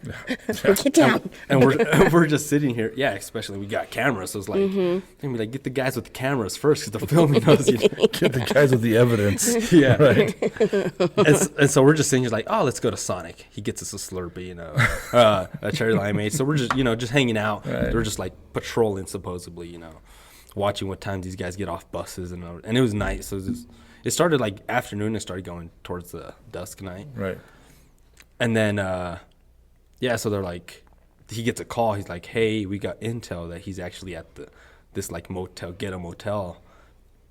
Get down. And we're just sitting here. Yeah, especially we got cameras. So it's like, and we like, get the guys with the cameras first, because the filming knows. Get the guys with the evidence. Yeah. Right. And so we're just sitting here like, oh, let's go to Sonic. He gets us a Slurpee, a cherry limeade. So we're just, just hanging out. Right. We're just like patrolling, supposedly, watching what times these guys get off buses. And it was night. So it started like afternoon. It started going towards the dusk night. Right. And then, so they're like, he gets a call. He's like, hey, we got intel that he's actually at this like ghetto motel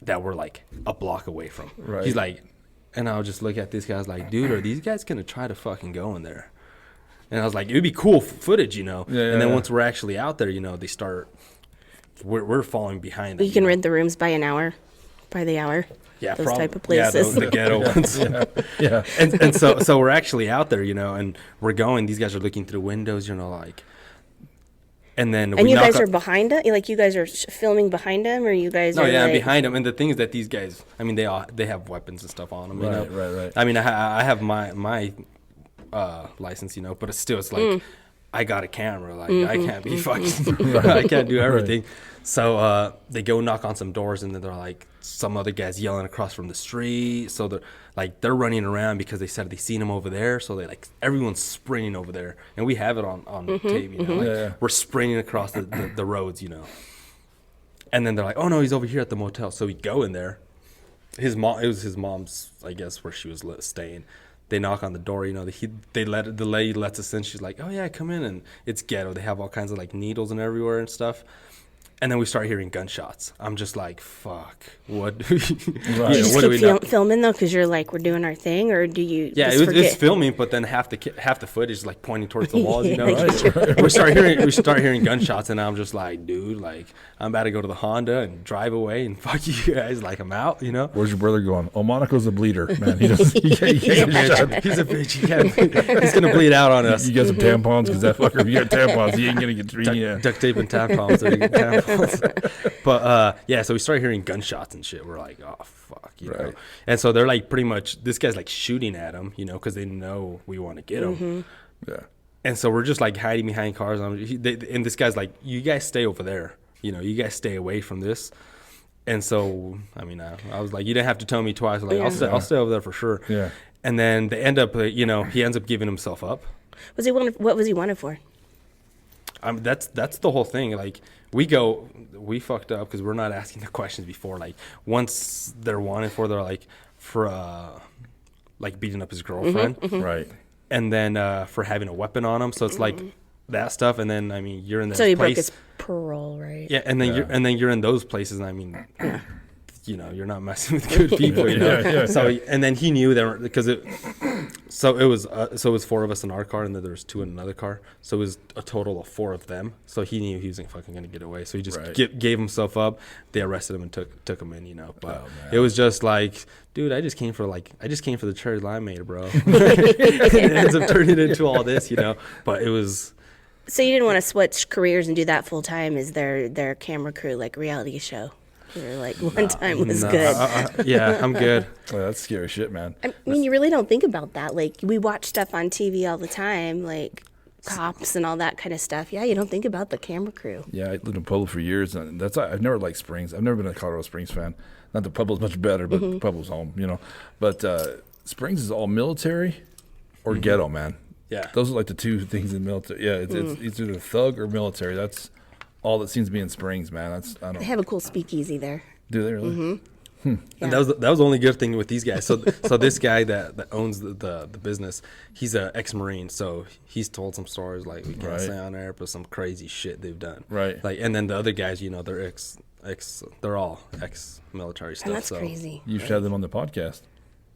that we're like a block away from. Right. He's like, and I'll just look at this guy. I was like, dude, are these guys going to try to fucking go in there? And I was like, it would be cool footage, Yeah, and then once we're actually out there, they start, we're falling behind them. You can rent the rooms by the hour. Yeah, those type of Yeah, places. the ghetto ones. Yeah. And so we're actually out there, and we're going. These guys are looking through windows, like. And then And you guys are behind it? Like you guys are filming behind him, or you guys No, are yeah, I'm like... behind them. And the thing is that these guys, I mean, they have weapons and stuff on them. Right. I mean, I have my license, but it's like I got a camera. Like I can't be fucking. I can't do everything. So they go knock on some doors, and then they're like some other guys yelling across from the street. So they're running around because they said they seen him over there. So they everyone's sprinting over there, and we have it on tape. We're sprinting across the roads, And then they're like, oh no, he's over here at the motel. So we go in there. It was his mom's, I guess, where she was staying. They knock on the door, the lady lets us in. She's like, oh yeah, come in. And it's ghetto. They have all kinds of like needles and everywhere and stuff. And then we start hearing gunshots. I'm just like, fuck, what? Do you just what do we keep filming though, because you're like, we're doing our thing, or do you? Yeah, just it's filming, but then half the footage is like pointing towards the walls. Right. We start hearing gunshots, and I'm just like, dude, like I'm about to go to the Honda and drive away and fuck you guys. Like I'm out, Where's your brother going? Oh, Monico's a bleeder, man. He can't He's a bitch. He's gonna bleed out on us. You got some tampons? Because that fucker, if you got tampons, he ain't going to get 3. Duct tape and tampons. So you get tampons. McDonald's. But yeah, so we started hearing gunshots and shit. We're like, oh fuck, you know. Right. And so they're like pretty much this guy's like shooting at him, you know, because they know we want to get him. Yeah. And so we're just like hiding behind cars. And this guy's like, you guys stay over there. You know, you guys stay away from this. And so, I mean, I was like, you didn't have to tell me twice. Like, I'll stay over there for sure. Yeah. And then they end up, you know, he ends up giving himself up. What was he wanted for? That's the whole thing. Like, we fucked up because we're not asking the questions before. Like, once they're wanted for, they're like, for, like, beating up his girlfriend. Right. And then for having a weapon on him. So it's like that stuff. And then, I mean, you're in this So he place. broke his parole, right? Yeah, and then you're in those places, and I mean, you know, you're not messing with good people, you know. So and then he knew there because it was 4 of us in our car, and then there was 2 in another car, so it was a total of 4 of them. So he knew he wasn't fucking gonna get away, so he just gave himself up. They arrested him and took him in, you know. But it was just like, dude, I just came for the cherry limeade, bro. It ends up turning into all this, you know. But it was. So you didn't want to switch careers and do that full time as their camera crew, like reality show? You were like, one time was good. Yeah, I'm good. Well, that's scary shit, man. I mean, you really don't think about that. Like, we watch stuff on TV all the time, like cops and all that kind of stuff. Yeah, you don't think about the camera crew. Yeah, I lived in Pueblo for years, and I've never liked Springs. I've never been a Colorado Springs fan. Not that Pueblo's much better, but Pueblo's home, you know. But Springs is all military or ghetto, man. Yeah, those are like the 2 things in military. Yeah, it's either thug or military. That's all that seems to be in Springs, man. They have a cool speakeasy there. Do they really? Yeah. And that was the only good thing with these guys. So this guy that owns the business, he's an ex-Marine. So he's told some stories like we can't say on air, but some crazy shit they've done. Right. Like, and then the other guys, you know, they're they're all ex-military stuff. And that's crazy. You should have them on the podcast.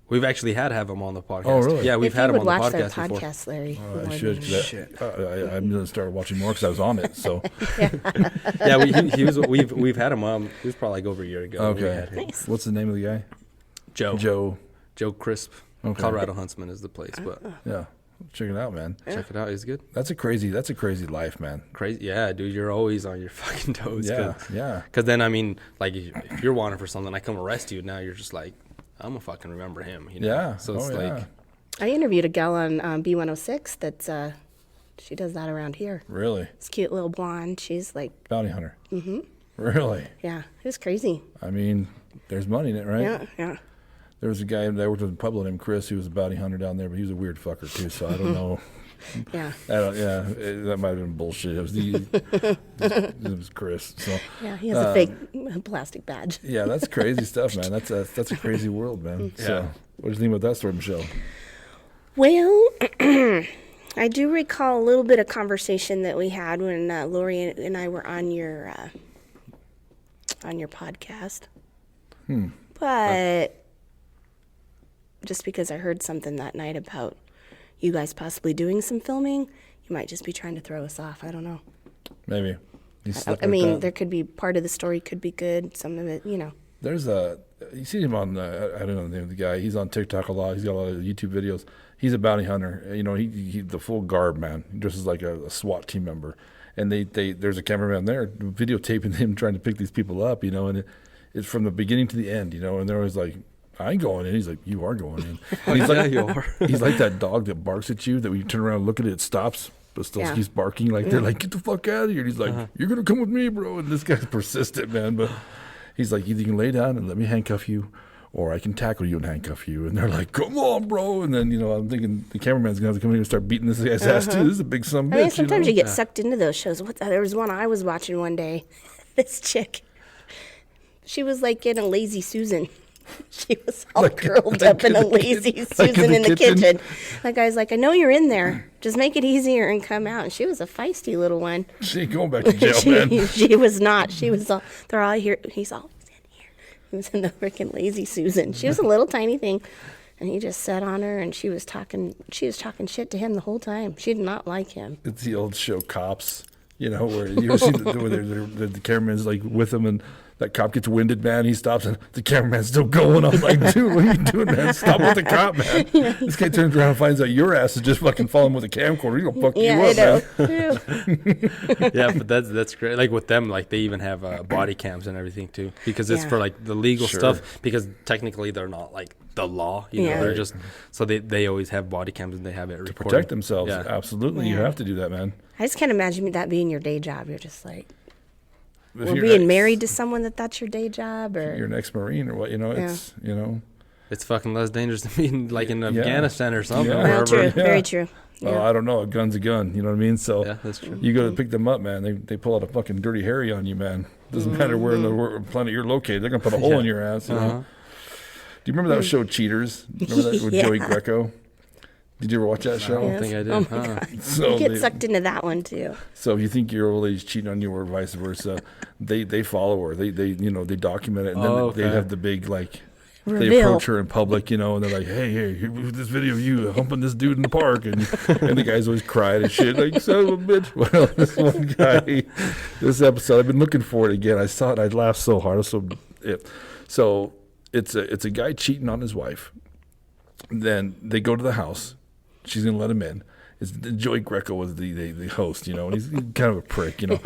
We've actually had them on the podcast. Oh, really? Yeah, we've had them on the podcast before. Podcast, Larry. Oh, I should. I'm going to start watching more because I was on it. So. Yeah, we've had him on. It was probably like over a year ago. Okay. Nice. What's the name of the guy? Joe Crisp. Okay. Colorado Huntsman is the place, but yeah. Check it out, man. Check it out. He's good. That's a crazy life, man. Crazy. Yeah, dude. You're always on your fucking toes. Yeah. Because then, I mean, like, if you're wanted for something, I come arrest you. Now you're just like, I'm gonna fucking remember him. You know? Yeah. So it's like. I interviewed a gal on B106 that's she does that around here. Really? It's cute little blonde. She's like bounty hunter. Really? Yeah. It was crazy. I mean, there's money in it, right? Yeah. There was a guy that I worked with in Pueblo named Chris who was a bounty hunter down there, but he was a weird fucker too, so I don't know. That might have been bullshit. It was Chris. So yeah, he has a fake plastic badge. Yeah, that's crazy stuff, man. That's a crazy world, man. Yeah. So what do you think about that story, Michelle? Well, I do recall a little bit of conversation that we had when Lori and I were on your podcast. But just because I heard something that night about you guys possibly doing some filming, you might just be trying to throw us off. I don't know. Maybe. I mean, there could be part of the story could be good. Some of it, you know. There's you see him on, I don't know the name of the guy. He's on TikTok a lot. He's got a lot of YouTube videos. He's a bounty hunter. You know, he the full garb, man. He dresses like a SWAT team member. And there's a cameraman there videotaping him trying to pick these people up, you know, and it's from the beginning to the end, you know, and they're always like, I ain't going in. He's like, you are going in. And he's like, you are. He's like that dog that barks at you that when you turn around and look at it, it stops, but still keeps barking. Like they're like, get the fuck out of here. And he's like, you're going to come with me, bro. And this guy's persistent, man. But he's like, either you can lay down and let me handcuff you, or I can tackle you and handcuff you. And they're like, come on, bro. And then, you know, I'm thinking the cameraman's going to have to come in and start beating this guy's ass, too. This is a big son of a bitch. I mean, sometimes you get sucked into those shows. There was one I was watching one day. This chick, she was like in a Lazy Susan. She was all curled up in a Lazy Susan in the kitchen. That guy's like, I know you're in there. Just make it easier and come out. And she was a feisty little one. She ain't going back to jail, man. She was not. She was all, they're all here. He's always in here. He was in the freaking Lazy Susan. She was a little tiny thing. And he just sat on her, and she was talking shit to him the whole time. She did not like him. It's the old show Cops, you know, where you ever see where the cameraman's like with him, and That cop gets winded, man. He stops and the cameraman's still going. I'm like, dude, what are you doing, man? Stop with the cop, man. This guy turns around and finds out your ass is just fucking following with a camcorder. He's gonna fuck you up, man. Yeah, but that's great. Like with them, like they even have body cams and everything too, because it's for like the legal stuff. Because technically they're not like the law, you know. They're just so they always have body cams and they have it recorded. To protect themselves. Yeah. Absolutely, you have to do that, man. I just can't imagine that being your day job. You're just like, If or you're being married to someone that's your day job, or you're an ex-Marine or what, you know, it's, you know. It's fucking less dangerous than being like in Afghanistan or something. Yeah. well, true, very true. Well, I don't know. A gun's a gun. You know what I mean? So Yeah, that's true. you go to pick them up, man. They pull out a fucking dirty Harry on you, man. Doesn't matter where in the planet you're located. They're gonna put a hole in your ass. You know? Do you remember that show Cheaters? Remember that with Joey Greco? Did you ever watch that show? I don't think I did. Oh my God. So you get sucked into that one too. So if you think your old lady's cheating on you or vice versa, they follow her. They you know, they document it, and then they have the big like. They Reveal. approach her in public, you know, and they're like, "Hey, here's this video of you humping this dude in the park," and the guy's always crying and shit, like, "Son of a bitch." Well, this one guy, this episode, I've been looking for it again. I saw it, I laughed so hard. So it's a guy cheating on his wife. Then they go to the house. She's gonna let him in. It's Joey Greco was the host, you know, and he's kind of a prick, you know.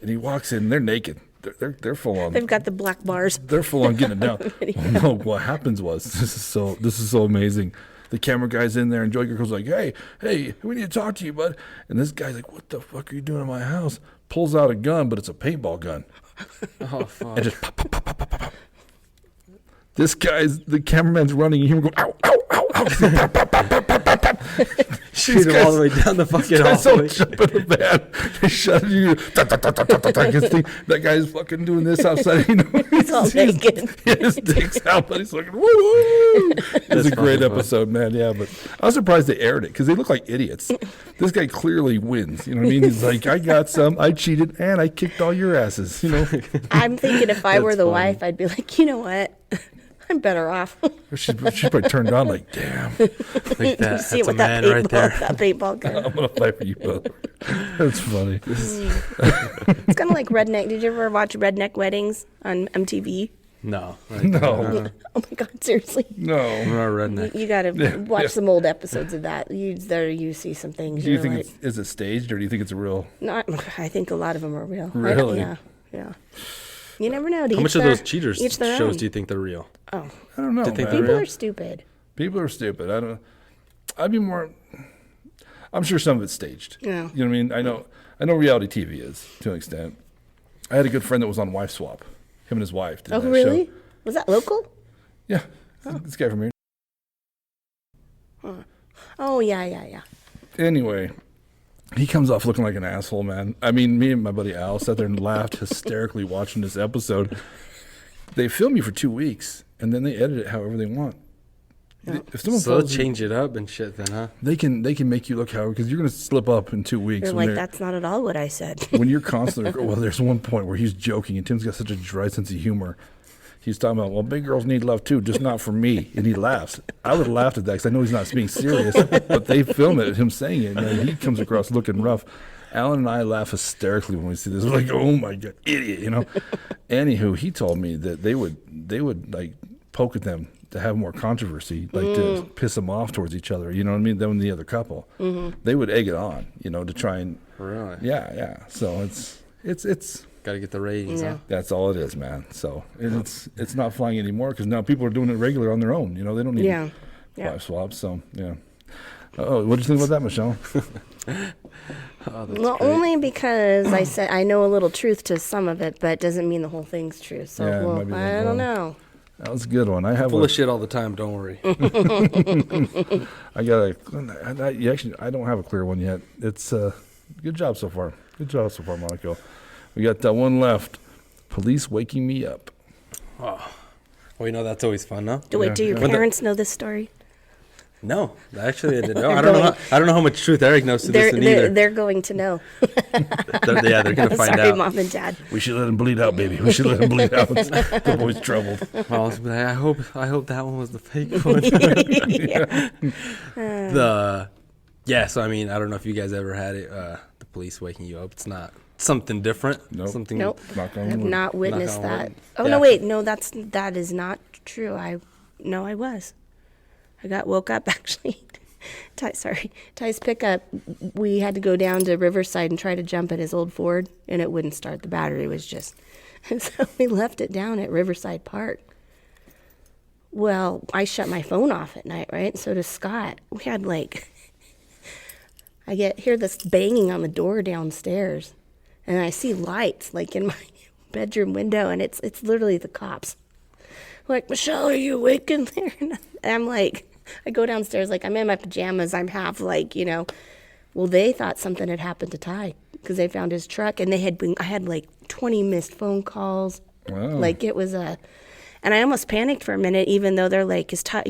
And he walks in, they're naked. They're full on. They've got the black bars. They're full on getting it down. Well, no, what happens was this is so amazing. The camera guy's in there, and Joey Greco's like, "Hey, we need to talk to you, bud." And this guy's like, "What the fuck are you doing in my house?" Pulls out a gun, but it's a paintball gun. Oh fuck! And just pop, pop, pop, pop, pop, pop. The cameraman's running, and you hear him go, "Ow, ow, ow, ow!" Pop, pop, pop, pop, pop, pop, pop. Shoot him all the way down the fucking Guys all hallway. jump in the van. They shut it. You. That guy's fucking doing this outside. You know, It's all naked. his dick's out, but he's like, woo! It's a great episode, man. Yeah, but I was surprised they aired it because they look like idiots. This guy clearly wins. You know what I mean? He's like, I got some. I cheated and I kicked all your asses. You know. I'm thinking if I were That's the funny. wife, I'd be like, you know what? I'm better off. She's probably turned on like, damn. Like that. You see it That's a with that man right paintball, there. that paintball gun. I'm gonna fight for you both. That's funny. It's kind of like Redneck. Did you ever watch Redneck Weddings on MTV? No. No, Oh my God, seriously. no. We're a redneck. You got to watch some old episodes of that. You see some things. Do you you're think like, is it staged or do you think it's a real? no, I think a lot of them are real. Really? Yeah. You never know. How much of those cheaters each their shows own. do you think they're real? I don't know. Do you think man. People real? are stupid. People are stupid. I don't. I'd be more. I'm sure some of it's staged. Yeah. You know what I mean? I know reality TV is to an extent. I had a good friend that was on Wife Swap. Him and his wife did Oh, that really? show. Was that local? Yeah. This guy from here. Oh, yeah. Anyway, he comes off looking like an asshole, man. I mean, me and my buddy Al sat there and laughed hysterically watching this episode. They film you for 2 weeks, and then they edit it however they want. Yeah. If someone So they'll follows you, change it up and shit then, huh? they can make you look however, because you're going to slip up in 2 weeks. You're when like, they're- that's not at all what I said. when you're constantly, well, there's one point where he's joking, and Tim's got such a dry sense of humor. He's talking about, well, big girls need love too, just not from me. And he laughs. I would have laughed at that because I know he's not being serious, but they film it, him saying it, and he comes across looking rough. Alan and I laugh hysterically when we see this. We're like, oh my God, idiot, you know? Anywho, he told me that they would like poke at them to have more controversy, like to piss them off towards each other, you know what I mean? Them and the other couple. They would egg it on, you know, to try and, Really? yeah. So it's Got to get the ratings, Yeah. huh? that's all it is, man. So and it's not flying anymore because now people are doing it regular on their own. You know, they don't need Yeah. wife swaps. So yeah. Oh, what do you think about that, Michelle? Oh, that's Well, great. only because I said I know a little truth to some of it, but it doesn't mean the whole thing's true. So, Yeah, it might be I don't know. That was a good one. I have Full of shit all the time, don't worry. I got I don't have a clear one yet. It's good job so far. Good job so far, Monico. We got one left. Police waking me up. Well, you know, that's always fun, no? Do your When the- parents know this story? No, actually, I didn't know. I don't know how much truth Eric knows to this either. They're going to know. They're gonna find Sorry, out. Mom and Dad. We should let him bleed out, baby. We should let him bleed out. The boy's troubled. Well, I hope that one was the fake one. So I mean, I don't know if you guys ever had it. The police waking you up. It's not something different. Nope. Something. Nope. Knock I on have wood. not witnessed on that. wood. Oh, Yeah. no, wait. No, that is not true. I was. I got woke up, actually. Ty's pickup, we had to go down to Riverside and try to jump at his old Ford, and it wouldn't start. The battery was just... And so we left it down at Riverside Park. Well, I shut my phone off at night, right? So does Scott. We had hear this banging on the door downstairs, and I see lights in my bedroom window, and it's literally the cops. Like, Michelle, are you awake in there? And I'm like, I go downstairs, I'm in my pajamas. I'm half well, they thought something had happened to Ty because they found his truck, and I had 20 missed phone calls. Wow. It was and I almost panicked for a minute, even though they're is Ty,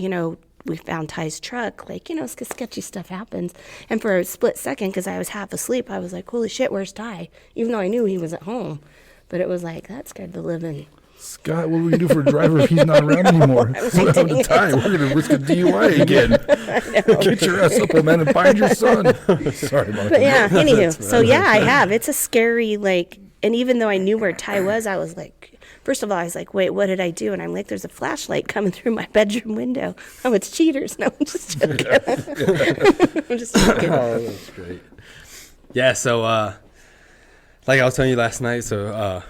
we found Ty's truck. Sketchy stuff happens. And for a split second, because I was half asleep, I was like, holy shit, where's Ty? Even though I knew he was at home. But it was that scared the living. Scott, what are we going to do for a driver if he's not around anymore? What happened to Ty? We're going to risk a DUI again. Get your ass up, man, and find your son. Sorry, Monica. But yeah, anywho. So yeah, I have. It's a scary, and even though I knew where Ty was, I was first of all, I was wait, what did I do? And I'm there's a flashlight coming through my bedroom window. Oh, it's cheaters. No, I'm just joking. I'm just joking. Oh, that's great. Yeah, so like I was telling you last night, so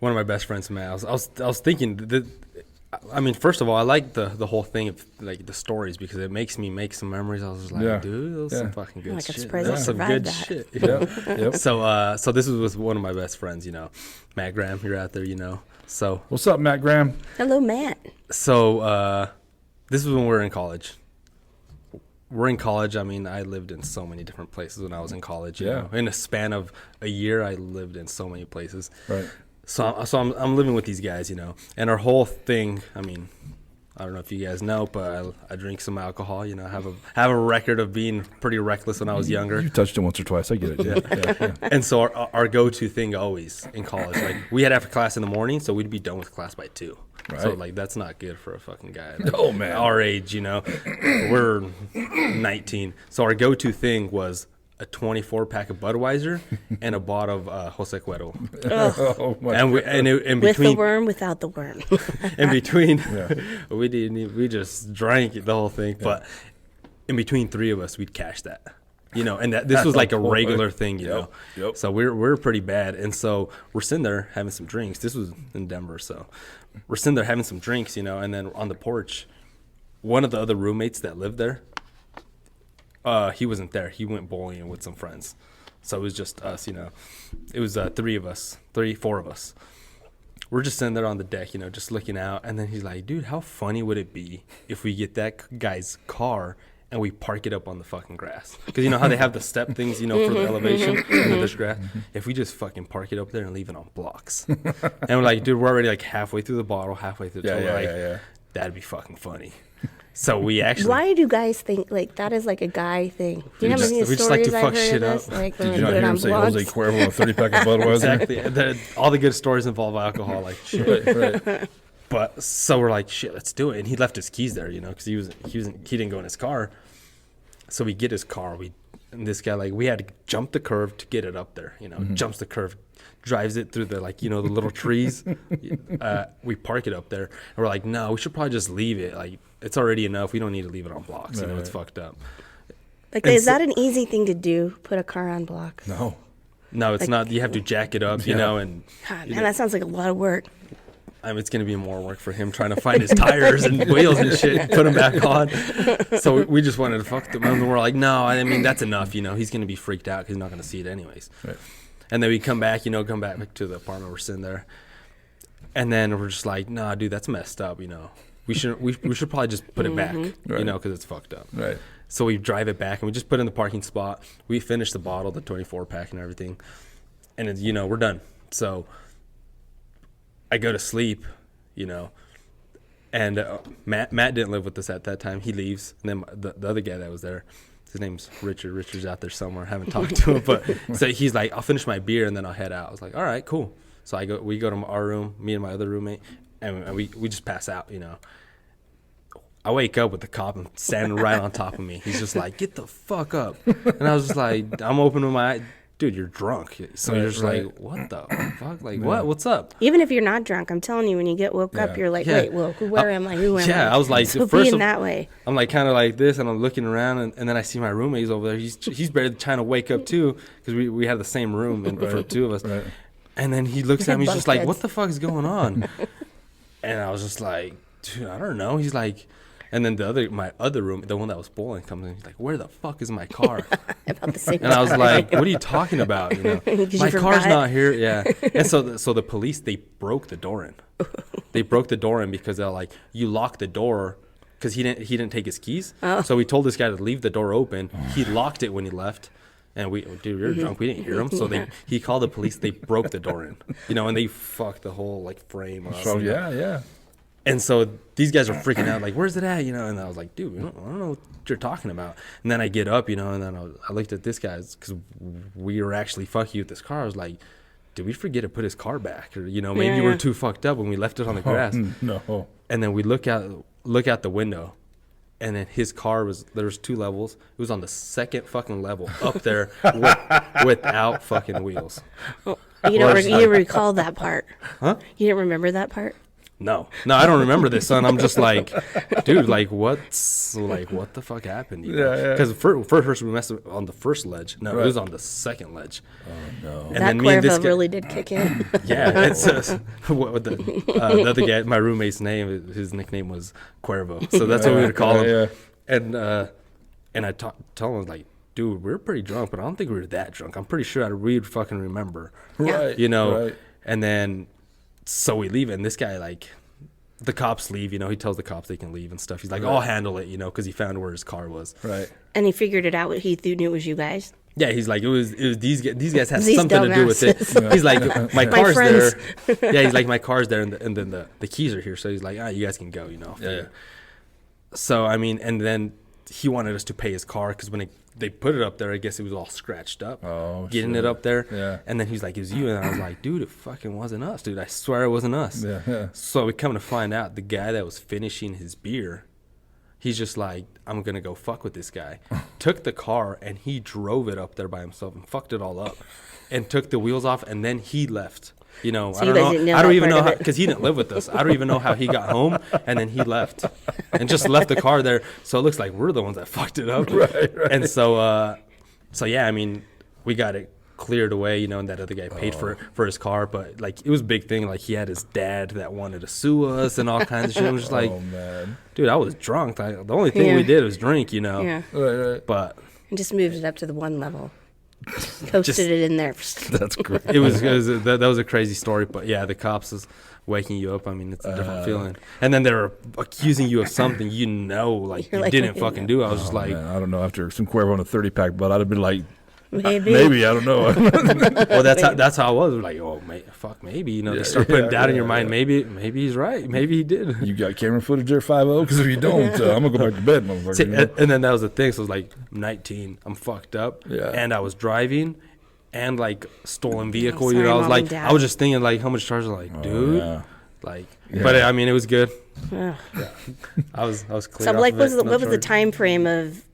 one of my best friends, man, I was thinking that, I mean, first of all, I like the whole thing of the stories because it makes me make some memories. I was just dude, that was some fucking good shit. I'm surprised I That's some survived good that. shit. Yep. So this was with one of my best friends, Matt Graham. You're out there, So What's up, Matt Graham? Hello, Matt. so this was when we were in college. We're in college. I mean, I lived in so many different places when I was in college. You know? In a span of a year, I lived in so many places. Right. So I'm living with these guys, and our whole thing. I mean, I don't know if you guys know, but I drink some alcohol. I have a record of being pretty reckless when I was younger. You touched it once or twice. I get it. Yeah. And so our go-to thing always in college, we had after class in the morning, so we'd be done with class by 2. Right. So that's not good for a fucking guy. Oh, man. Our age, we're 19. So our go-to thing was a 24-pack of Budweiser and a bottle of Jose Cuervo. Oh, my And in With the between, worm, without the worm. in between, we just drank the whole thing. But in between 3 of us, we'd cash that. And this was a regular thing, Yep. So we're pretty bad. And so we're sitting there having some drinks. This was in Denver. So we're sitting there having some drinks, and then on the porch, one of the other roommates that lived there, he wasn't there. He went bowling with some friends. So it was just us, It was 4 of us. We're just sitting there on the deck, just looking out. And then he's like, dude, how funny would it be if we get that guy's car and we park it up on the fucking grass? Because you know how they have the step things, for the elevation and there's grass? If we just fucking park it up there and leave it on blocks. And we're like, dude, we're already halfway through the bottle, halfway through the total. That'd be fucking funny. So we actually... Why do guys think that is a guy thing? Do you know how many we just like stories to I've fuck heard shit of this? up. Did you not hear him say Jose Cuervo and a 30-pack of Budweiser? Exactly. All the good stories involve alcohol, shit. Right. But so we're like, shit, let's do it. And he left his keys there, because he didn't go in his car. So we get his car. And this guy, we had to jump the curve to get it up there. Jumps the curve, drives it through the the little trees. We park it up there, and we're like, no, we should probably just leave it. It's already enough. We don't need to leave it on blocks. It's fucked up. Is that an easy thing to do? Put a car on blocks? No, it's not. You have to jack it up, and God, man, that sounds like a lot of work. I mean, it's going to be more work for him trying to find his tires and wheels and shit and put them back on. So we just wanted to fuck them. And we're like, no, I mean, that's enough. He's going to be freaked out because he's not going to see it anyways. Right. And then we come back to the apartment. We're sitting there. And then we're just like, nah, dude, that's messed up. We should probably just put it back, because it's fucked up. Right. So we drive it back and we just put it in the parking spot. We finish the bottle, the 24-pack and everything. And, we're done. So I go to sleep, and Matt didn't live with us at that time. He leaves, and then the other guy that was there, his name's Richard. Richard's out there somewhere. I haven't talked to him, but so he's like, I'll finish my beer and then I'll head out. I was like, all right, cool. So we go to our room, me and my other roommate, and we just pass out. I wake up with the cop standing right on top of me. He's just like, get the fuck up. And I was just like, I'm opening my eye. dude, you're drunk. So Right, you're just right. like, what the fuck? Like, what? What's up? Even if you're not drunk, I'm telling you, when you get woke up, Yeah. you're like, Yeah. wait, whoa, where am I? Who am I? Yeah, I was like, so first being of- that way. I'm like kind of like this, and I'm looking around, and then I see my roommate's over there. He's barely trying to wake up too, because we had the same room and for the two of us. Right. And then he looks at me, he's just like, Bunkheads. what the fuck is going on? And I was just like, dude, I don't know. He's like, and then my other room, the one that was bowling, comes in. He's like, where the fuck is my car? About the same And I was time. like, what are you talking about? You know, 'Cause you my car's forgot. not here. Yeah. And so the police, they broke the door in. They broke the door in because they're like, you locked the door because he didn't take his keys. Oh. So we told this guy to leave the door open. He locked it when he left. And dude, you're drunk. We didn't hear him. So he called the police. They broke the door in, you know, and they fucked the whole like frame. Up, So you know. yeah. And so these guys are freaking out, like, where's it at? You know, and I was like, dude, I don't know what you're talking about. And then I get up, you know, and then I looked at this guy because we were actually fucking with this car. I was like, did we forget to put his car back? Or, you know, maybe Yeah, we're yeah. too fucked up when we left it on the grass. No. And then we look out the window, and then his car there's 2 levels. It was on the second fucking level up there without fucking wheels. You don't recall that part. Huh? You didn't remember that part? No, I don't remember this, son. I'm just like, dude, like, what the fuck happened? Yeah. Because first we messed on the first ledge. No, Right. it was on the second ledge. Oh no. And That then me and this Cuervo guy, really did kick in. yeah, it's the other guy, my roommate's name, his nickname was Cuervo, so that's what we would call him. Yeah. And I tell him like, dude, we're pretty drunk, but I don't think we were that drunk. I'm pretty sure we'd fucking remember, Right. you know. Right. And then so we leave, and this guy, like, the cops leave, you know, he tells the cops they can leave and stuff. He's like, I'll handle it, you know, because he found where his car was. Right. And he figured it out. He knew it was you guys. Yeah, he's like, it was these guys had These something to do with it. dumbasses. He's like, my car's friends. there. Yeah, he's like, my car's there, and then the keys are here. So he's like, you guys can go, you know. Yeah. So, I mean, and then he wanted us to pay his car because when they put it up there, I guess it was all scratched up. Oh, getting shit. it up there. Yeah. And then he's like, it was you. And I was like, dude, it fucking wasn't us, dude. I swear it wasn't us. Yeah. So we come to find out the guy that was finishing his beer, he's just like, I'm going to go fuck with this guy. Took the car and he drove it up there by himself and fucked it all up and took the wheels off, and then he left. You know, So I you don't guys didn't know. know I don't that even part know of how, it. because he didn't live with us. I don't even know how he got home, and then he left and just left the car there. So it looks like we're the ones that fucked it up. Right. And so yeah, I mean, we got it cleared away, you know, and that other guy paid for his car, but like it was a big thing. Like he had his dad that wanted to sue us and all kinds of shit. I was just like, Oh man. dude, I was drunk. The only thing we Yeah. did was drink, you know. Yeah. Right. But And just moved it up to the 1 level. Posted it in there. That's great. that was a crazy story. But yeah, the cops is waking you up. I mean, it's a different feeling. And then they're accusing you of something you know, like You're you like, didn't "I fucking know." do. I was just like, Man, I don't know. After some Cuervo on a 30-pack, but I'd have been like, Maybe. maybe, I don't know. well, that's how I was. Like, oh, maybe, you know, Yeah, they start putting yeah, doubt in yeah, your mind. yeah. Maybe he's right. Maybe he did. You got camera footage there, 5-0? Because if you don't, I'm going to go back to bed, motherfucker. See, you know? and then that was the thing. So it was like 19. I'm fucked up. Yeah. And I was driving and like stolen vehicle. sorry, You know, I was Mom like, and Dad. I was just thinking like how much charge. Like, Oh, dude, yeah. like, Yeah. but I mean, it was good. Ugh. I was clear. So off like, of it, no what was the charge. time frame of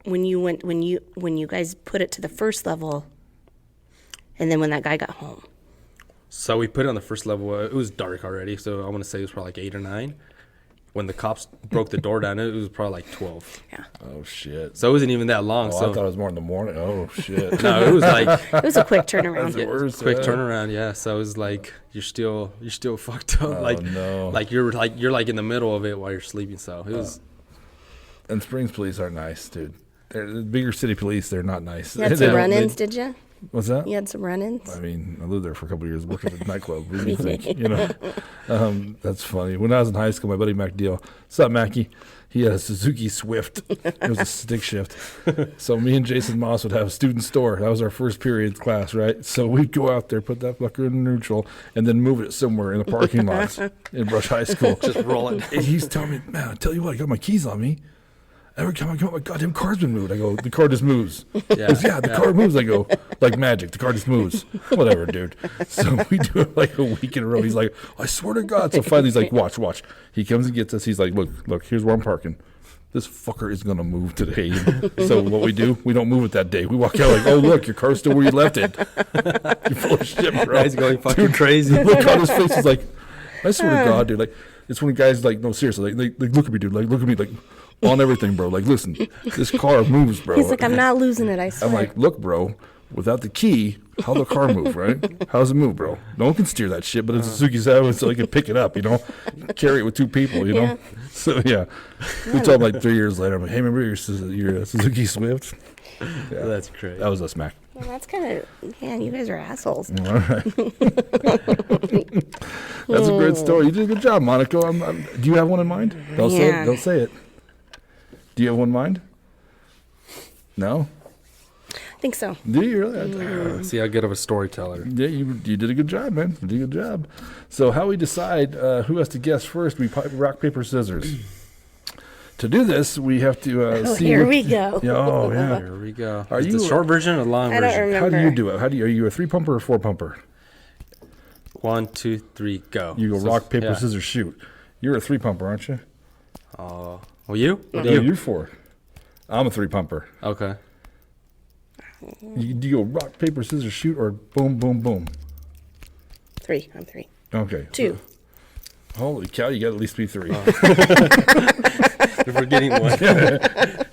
when you guys put it to the first level, and then when that guy got home? So we put it on the first level. It was dark already, so I want to say it was probably like 8 or 9. When the cops broke the door down, it was probably like 12. Yeah. Oh, shit. So it wasn't even that long. Oh, so I thought it was more in the morning. Oh, shit. no, it was like It was a quick turnaround. That's the worst. quick yeah. turnaround. Yeah. So it was like you're still fucked up. Oh, like no. like you're in the middle of it while you're sleeping. So it was. And Springs police aren't nice, dude. The bigger city police, they're not nice. You had They some don't- run-ins, they- did you? What's that? You had some run-ins? I mean, I lived there for a couple of years, worked at a nightclub. What do you think? You know, that's funny. When I was in high school, my buddy Mac Deal, what's up, Mackie? He had a Suzuki Swift. It was a stick shift. So me and Jason Moss would have a student store. That was our first period class, right? So we'd go out there, put that fucker in neutral, and then move it somewhere in the parking lot in Brush High School. Just rolling. And he's telling me, man, I tell you what, I got my keys on me. Every time I come out, my goddamn car's been moved. I go, the car just moves. He goes, yeah, the car moves. I go, like magic, the car just moves. Whatever, dude. So we do it like a week in a row. He's like, I swear to God. So finally he's like, watch. He comes and gets us. He's like, look, here's where I'm parking. this fucker is going to move today. So what we do, we don't move it that day. We walk out like, oh, look, your car's still where you left it. You're full of shit, bro. Guy's going fucking crazy. Look on his face. He's like, I swear to God, dude. Like, it's when guys like, no, seriously, like, look at me, dude. Like, look at me, like, on everything, bro. Like, listen, this car moves, bro. He's like, I'm not losing it, I swear. I'm like, look, bro, without the key, how the car move, right? How does it move, bro? No one can steer that shit, but it's a Suzuki 7, so he can pick it up, you know? Carry it with two people, you know? Yeah. So, yeah. We told him like 3 years later, I'm like, hey, remember your Suzuki Swift? Yeah. That's crazy. That was us, Mac. Well, that's kind of, man, you guys are assholes. All right. That's a great story. You did a good job, Monico. Do you have one in mind? Don't say it. Don't say it. Do you have one in mind? No? I think so. Do you really? See how good of a storyteller. Yeah, you did a good job, man. You did a good job. So how we decide who has to guess first, we rock, paper, scissors. To do this, we have to see. Here we go. Yeah, oh, yeah. Here we go. Are Is you the short version or the long I don't version? remember. How do you do it? Are you a 3-pumper or 4-pumper? 1, 2, 3, go. You go So- rock, paper, yeah. scissors, shoot. You're a 3-pumper, aren't you? Well, you? What No, do you? you're 4. I'm a 3-pumper. Okay. Do you go rock, paper, scissors, shoot, or boom, boom, boom? 3. I'm 3. Okay. 2. Holy cow, you got to at least be 3. You're forgetting one.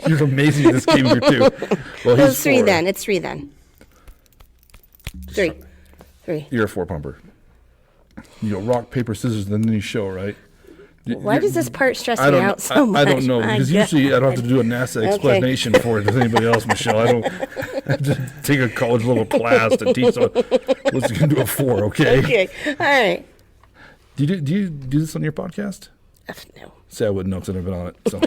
You're amazing at this game, you're 2. Well, Well, he's it's 3 4. then. It's 3 then. 3. 3. You're a 4-pumper. You go rock, paper, scissors, then you show, right? Why does this part stress I me don't, out so much? I don't know, My because God. usually I don't have to do a NASA explanation for it with anybody else, Michelle. I don't have to take a college level class to teach someone what's going to do a 4, okay? Okay. All right. Do you do this on your podcast? No. Say I wouldn't know because I've never been on it. So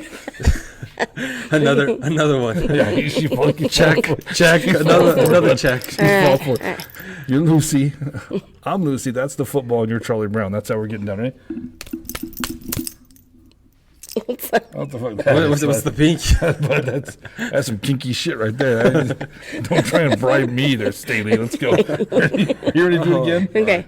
Another one. yeah, you fucking check. Another check. You fall for it. You're Lucy. I'm Lucy. That's the football, and you're Charlie Brown. That's how we're getting down, right? What the fuck? What's the pink? But that's some kinky shit right there. Don't try and bribe me there, Staley. Let's go. Ready? You ready to do it again? Okay.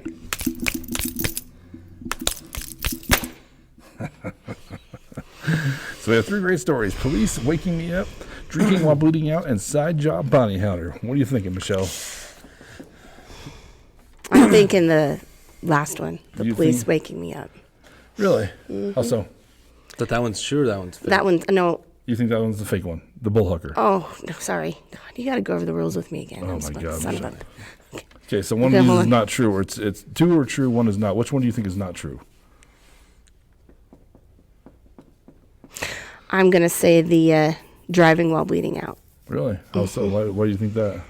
So we have 3 great stories. Police waking me up, drinking while bleeding out, and side job bounty hunter. What are you thinking, Michelle? I'm thinking the last one. The You police think- waking me up. Really? How so? That one's true or that one's fake? That one, no. You think that one's the fake one? The Bullhucker? Oh, no, sorry. God, you got to go over the rules with me again. Oh, I'm my so- God, son of Michelle. a- Okay, so one Okay, of these hold is on. not true, or it's 2 are true, 1 is not. Which one do you think is not true? I'm going to say the driving while bleeding out. Really? How so? Why do you think that?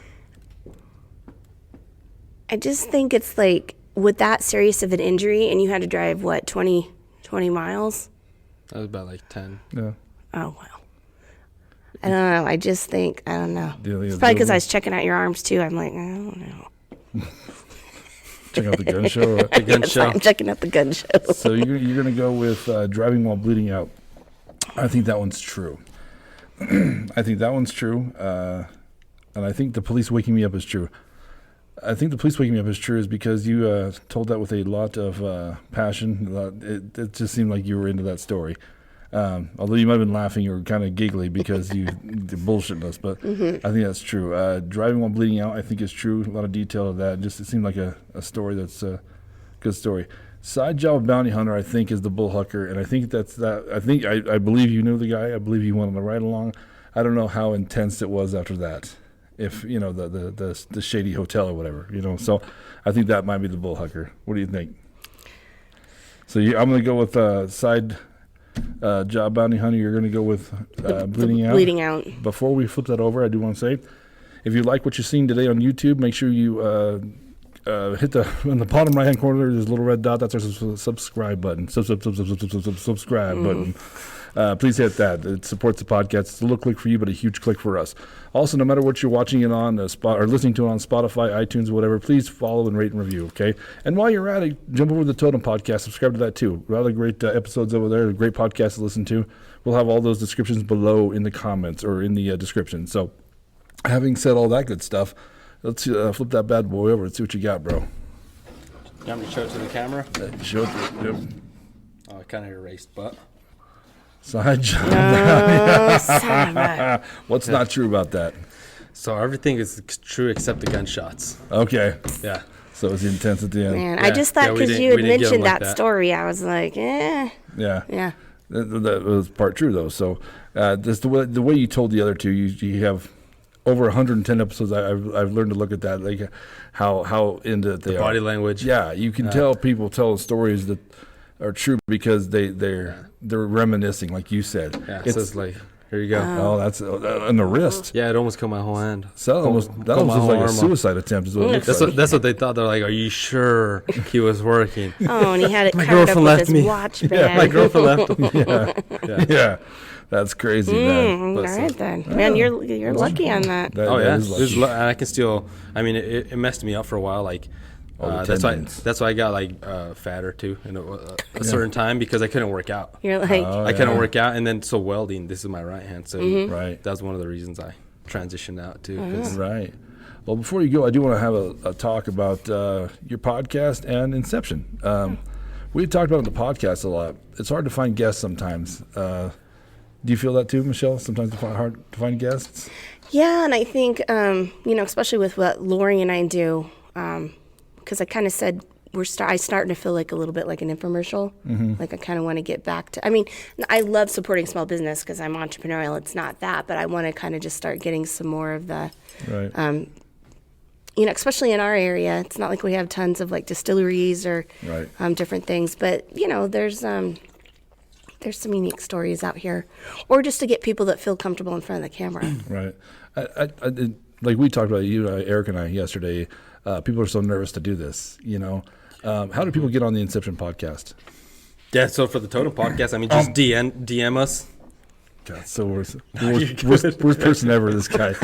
I just think it's like with that serious of an injury and you had to drive, what, 20 miles? That was about like 10. Yeah. Oh, wow. I don't know. I just think, I don't know. Yeah, It's probably because I was checking out your arms too. I'm like, I don't know. Check out the gun show. Right? The gun That's why show. I'm checking out the gun show. So you're going to go with driving while bleeding out. I think that one's true. I think that one's true. And I think the police waking me up is true. I think the police waking me up is true is because you told that with a lot of passion. It just seemed like you were into that story. Although you might have been laughing or kind of giggly because you bullshitting us, but I think that's true. Driving while bleeding out, I think is true. A lot of detail of that. Just it seemed like a story that's a good story. Side job bounty hunter, I think, is the Bullhucker, and I think that's that. I believe you knew the guy. I believe you went on the ride along. I don't know how intense it was after that. If you know the shady hotel or whatever, you know. So I think that might be the Bullhucker. What do you think? So I'm going to go with side job bounty hunter. You're going to go with bleeding out. Bleeding out. Before we flip that over, I do want to say, if you like what you're seeing today on YouTube, make sure you hit in the bottom right hand corner. There's a little red dot. That's our subscribe button. Subscribe button. Please hit that. It supports the podcast. It's a little click for you, but a huge click for us. Also, no matter what you're watching it on, or listening to it on Spotify, iTunes, whatever, please follow and rate and review, okay? And while you're at it, jump over to the Totem Podcast. Subscribe to that, too. Rather great episodes over there. Great podcast to listen to. We'll have all those descriptions below in the comments or in the description. So, having said all that good stuff, let's flip that bad boy over and see what you got, bro. You want me to show it to the camera? Show it. Yep. Oh, I kind of erased, but. Side job. Oh, son of a- What's not true about that? So everything is true except the gunshots. Okay. Yeah. So it's intense at the end. Man, Yeah. I just thought Yeah, we because didn't- you had we didn't get 'em mentioned like that that. story, I was like, Yeah. yeah. That was part true, though. So this, the way you told the other two, you have over 110 episodes. I've learned to look at that, like how into it they are. Body language. Yeah, you can tell people tell stories that are true because they're reminiscing, like you said. Yeah. So it's like, here you go. Oh, that's on the wrist. Yeah, it almost killed my whole hand. So that almost Cut looks my like whole a arm off. suicide attempt. Is what it looks That's like. what they thought. They're like, are you sure he was working? Oh, and he had it My covered up girlfriend with left his me. watch Yeah, bag. My girlfriend left him. yeah. Yeah, that's crazy, man. All But right then, man, you're lucky on that. That- Oh that yeah, is lucky. and I can still. I mean, it messed me up for a while. Like Oh, the tendons. that's why I got like fatter too in a certain time because I couldn't work out. You're like, Oh, I couldn't yeah. work out, and then so welding. This is my right hand, so Right. that's one of the reasons I transitioned out too. 'cause- Right. Well, before you go, I do want to have a talk about your podcast and Inception. We talked about it on the podcast a lot. It's hard to find guests sometimes. Do you feel that too, Michelle? Sometimes it's hard to find guests? yeah, and I think especially with what Lori and I do, because I kind of said I starting to feel like a little bit like an infomercial. Like I kind of want to get back to. I mean, I love supporting small business because I'm entrepreneurial. It's not that, but I want to kind of just start getting some more of the. Right. Especially in our area, it's not like we have tons of like distilleries or Right. different things, but there's some unique stories out here, or just to get people that feel comfortable in front of the camera. Right. Like we talked about, Eric and I yesterday, people are so nervous to do this, How do people get on the Inception podcast? Yeah. So for the Totem podcast, I mean, just DM us. God, so worst good. worst person ever, this guy.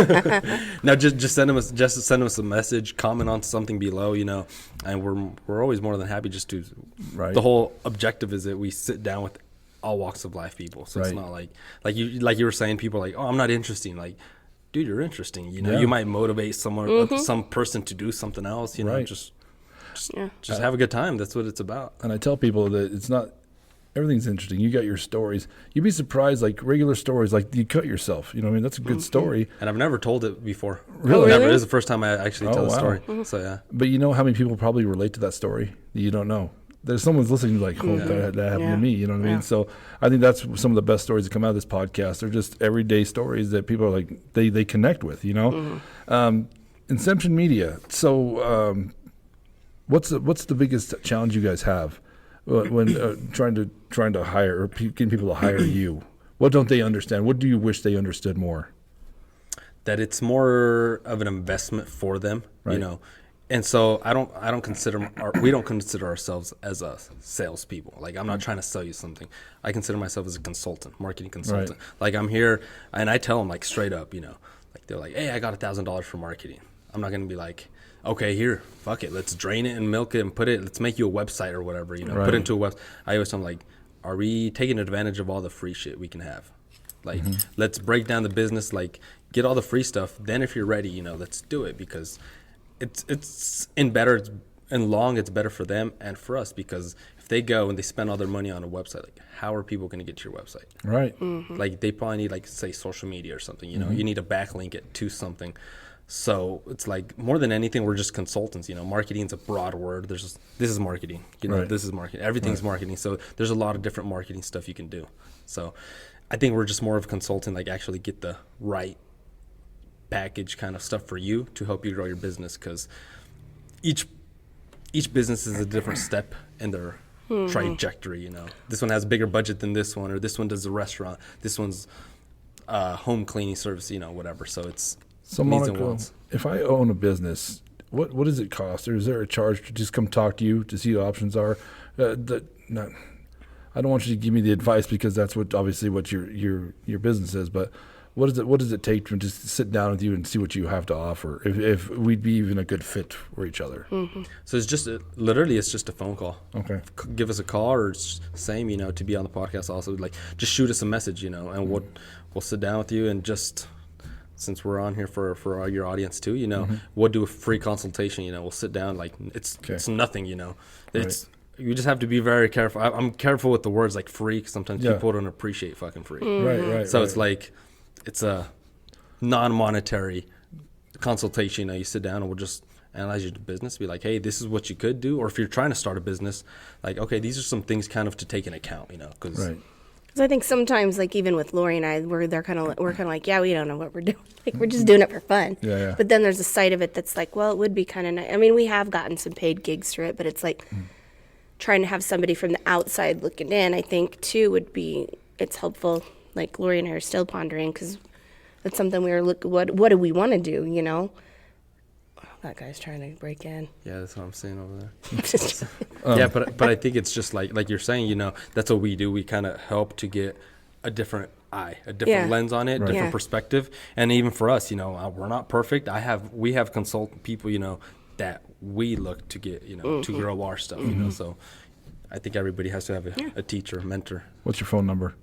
Now just send us a message, comment on something below, and we're always more than happy just to. Right. The whole objective is that we sit down with all walks of life people, so Right. it's not like you were saying, people are like, oh, I'm not interesting. Like, dude, you're interesting. Yeah. You might motivate someone, some person to do something else. Right. Just Yeah. have a good time. That's what it's about. And I tell people that it's not, everything's interesting. You got your stories. You'd be surprised, like regular stories, like you cut yourself. That's a good story. And I've never told it before. Really? Never. This is the first time I actually tell Oh, the wow. story. So yeah. But you know how many people probably relate to that story that you don't know? There's someone's listening like, oh, that happened Yeah. to me. You know what I mean? Yeah. So I think that's some of the best stories that come out of this podcast. They're just everyday stories that people are like, they connect with, Inception Media. So what's the biggest challenge you guys have when trying to hire or getting people to hire you? What don't they understand? What do you wish they understood more? That it's more of an investment for them, Right. And so we don't consider ourselves as a salespeople. Like, I'm not trying to sell you something. I consider myself as a consultant, marketing consultant. Right. Like, I'm here and I tell them like straight up, like they're like, hey, I got $1,000 for marketing. I'm not going to be like, okay, here, fuck it. Let's drain it and milk it and let's make you a website or whatever, Right. put it into a website. I always tell them like, are we taking advantage of all the free shit we can have? Like, let's break down the business, like get all the free stuff. Then if you're ready, let's do it, because it's in long, it's better for them and for us, because if they go and they spend all their money on a website, like how are people going to get to your website? Right. Like they probably need, like, say, social media or something, you need a backlink it to something. So it's like, more than anything, we're just consultants. Marketing is a broad word. This is marketing. Right. This is marketing. Everything's marketing. So there's a lot of different marketing stuff you can do. So I think we're just more of a consultant, like actually get the right package kind of stuff for you to help you grow your business, because each business is a different step in their trajectory. This one has a bigger budget than this one, or this one does a restaurant. This one's home cleaning service. Whatever. So it's So needs and Monico, wants. if I own a business, what does it cost? Or is there a charge to just come talk to you to see what options are? I don't want you to give me the advice, because that's what your business is. But what does it take to just sit down with you and see what you have to offer? If we'd be even a good fit for each other. So it's just literally it's just a phone call. Okay. Give us a call, or same, to be on the podcast also, like just shoot us a message, and we'll sit down with you, and just, since we're on here for your audience too, we'll do a free consultation. We'll sit down, like it's nothing, it's you just have to be very careful. I'm careful with the words like free, because sometimes Yeah. people don't appreciate fucking free. Right. So it's like, it's a non-monetary consultation. You sit down and we'll just analyze your business, be like, hey, this is what you could do. Or if you're trying to start a business, like, okay, these are some things kind of to take into account, because right. Because I think sometimes, like even with Lori and I, we're kind of like, yeah, we don't know what we're doing. Like we're just doing it for fun. Yeah. But then there's a side of it that's like, well, it would be kind of nice. I mean, we have gotten some paid gigs through it, but it's like trying to have somebody from the outside looking in. I think too it's helpful. Like Lori and I are still pondering, because that's something we were what do we want to do? That guy's trying to break in. Yeah, that's what I'm saying over there. Yeah, but I think it's just like you're saying, that's what we do. We kind of help to get a different eye, a different lens on it, different perspective. And even for us, we're not perfect. We have consultant people, that we look to get, to grow our stuff, So I think everybody has to have a teacher, a mentor. What's your phone number?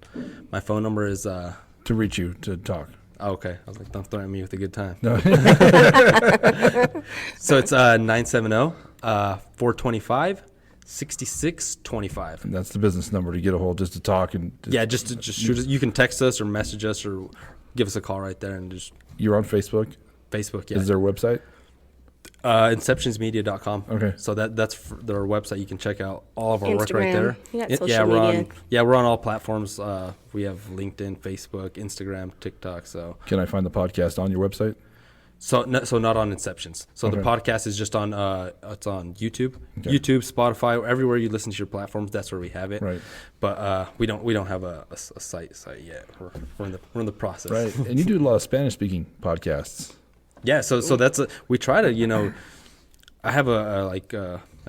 My phone number is to reach you to talk. Oh, okay. I was like, don't threaten me with a good time. No. So it's 970-425-6625. And that's the business number to get a hold, just to talk and. Just shoot us. You can text us or message us or give us a call right there, and just You're on Facebook. Facebook. Yeah. Is there a website? Inceptionsmedia.com. Okay. So that's their website. You can check out all of our work right Instagram. there. You got Yeah, social media. we're on all platforms. We have LinkedIn, Facebook, Instagram, TikTok. So Can I find the podcast on your website? So not on Inceptions. So the Okay. podcast is just on it's on YouTube, Okay. YouTube, Spotify, everywhere you listen to your platforms. That's where we have it. Right. But we don't have a site yet. We're in the process. Right. And you do a lot of Spanish speaking podcasts. Yeah. So that's we try to I have I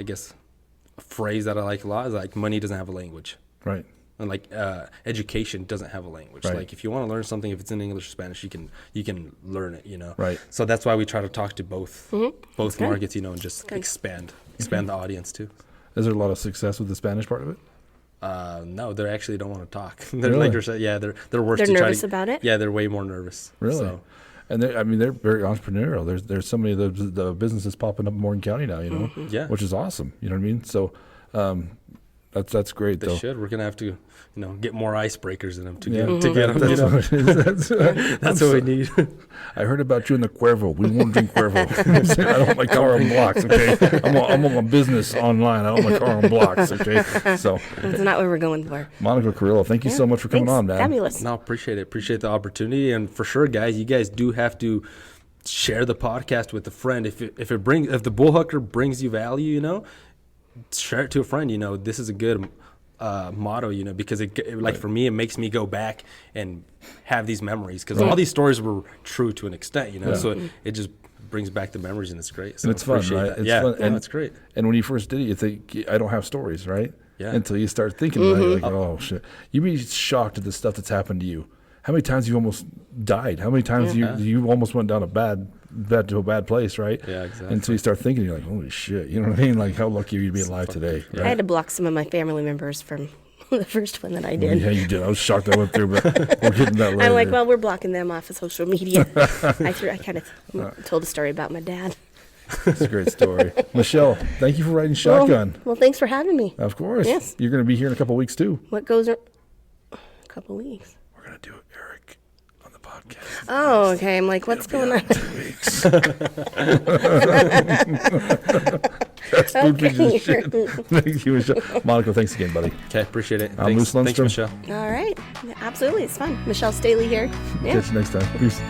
guess a phrase that I like a lot is like, money doesn't have a language. Right. And like education doesn't have a language. Right. Like if you want to learn something, if it's in English or Spanish, you can learn it. Right. So that's why we try to talk to both markets, and just Good. expand the audience too. Is there a lot of success with the Spanish part of it? No, they actually don't want to talk. They're Really? like you're saying, yeah, they're worse. They're to try nervous to, about it? Yeah, they're way more nervous. Really? So, And they're very entrepreneurial. There's so many of the businesses popping up in Morgan County now, Yeah. which is awesome. You know what I mean? So that's great, they though. should. We're gonna have to, get more icebreakers in them to Yeah. get them. That's what it is. That's what we need. I heard about you in the Cuervo. We won't drink Cuervo. I don't want my car on blocks, okay? I'm on my business online. I don't want my car on blocks, okay? So, That's not what we're going for. Monica Carrillo, thank you so much for coming Thanks. on, man. Fabulous. No, appreciate it. Appreciate the opportunity, and for sure, guys, you guys do have to share the podcast with a friend. If the Bullhucker brings you value, share it to a friend. This is a good motto. Because it for me, it makes me go back and have these memories, because all these stories were true to an extent. Yeah. So it just brings back the memories, and it's great. So And it's fun, appreciate right? that. It's yeah, fun. yeah, And it's great. And when you first did it, you think, I don't have stories, right? Yeah. Until you start thinking about it, like, oh, shit. You'd be shocked at the stuff that's happened to you. How many times you almost died? How many times you almost went down to a bad place, right? Yeah, exactly. Until you start thinking, you're like, holy shit. You know what I mean? Like, how lucky are you to be alive today, Yeah. I right? had to block some of my family members from the first one that I did. Yeah, you did. I was shocked I went through, but we'll get into that later. I'm like, well, we're blocking them off of social media. I kind of told a story about my dad. It's a great story. Michelle, thank you for riding shotgun. Well, thanks for having me. Of course. Yes. You're going to be here in a couple weeks, too. What goes a couple weeks? We're going to do Eric on the podcast. Oh, okay. I'm like, what's going on? 2 weeks. That's Okay. spooky as shit. Thank you, Michelle. Monica, thanks again, buddy. Okay, appreciate it. I'm Moose Thanks, Lundstrom. Michelle. All right. Absolutely. It's fun. Michelle Staley here. Yeah. Catch you next time. Peace.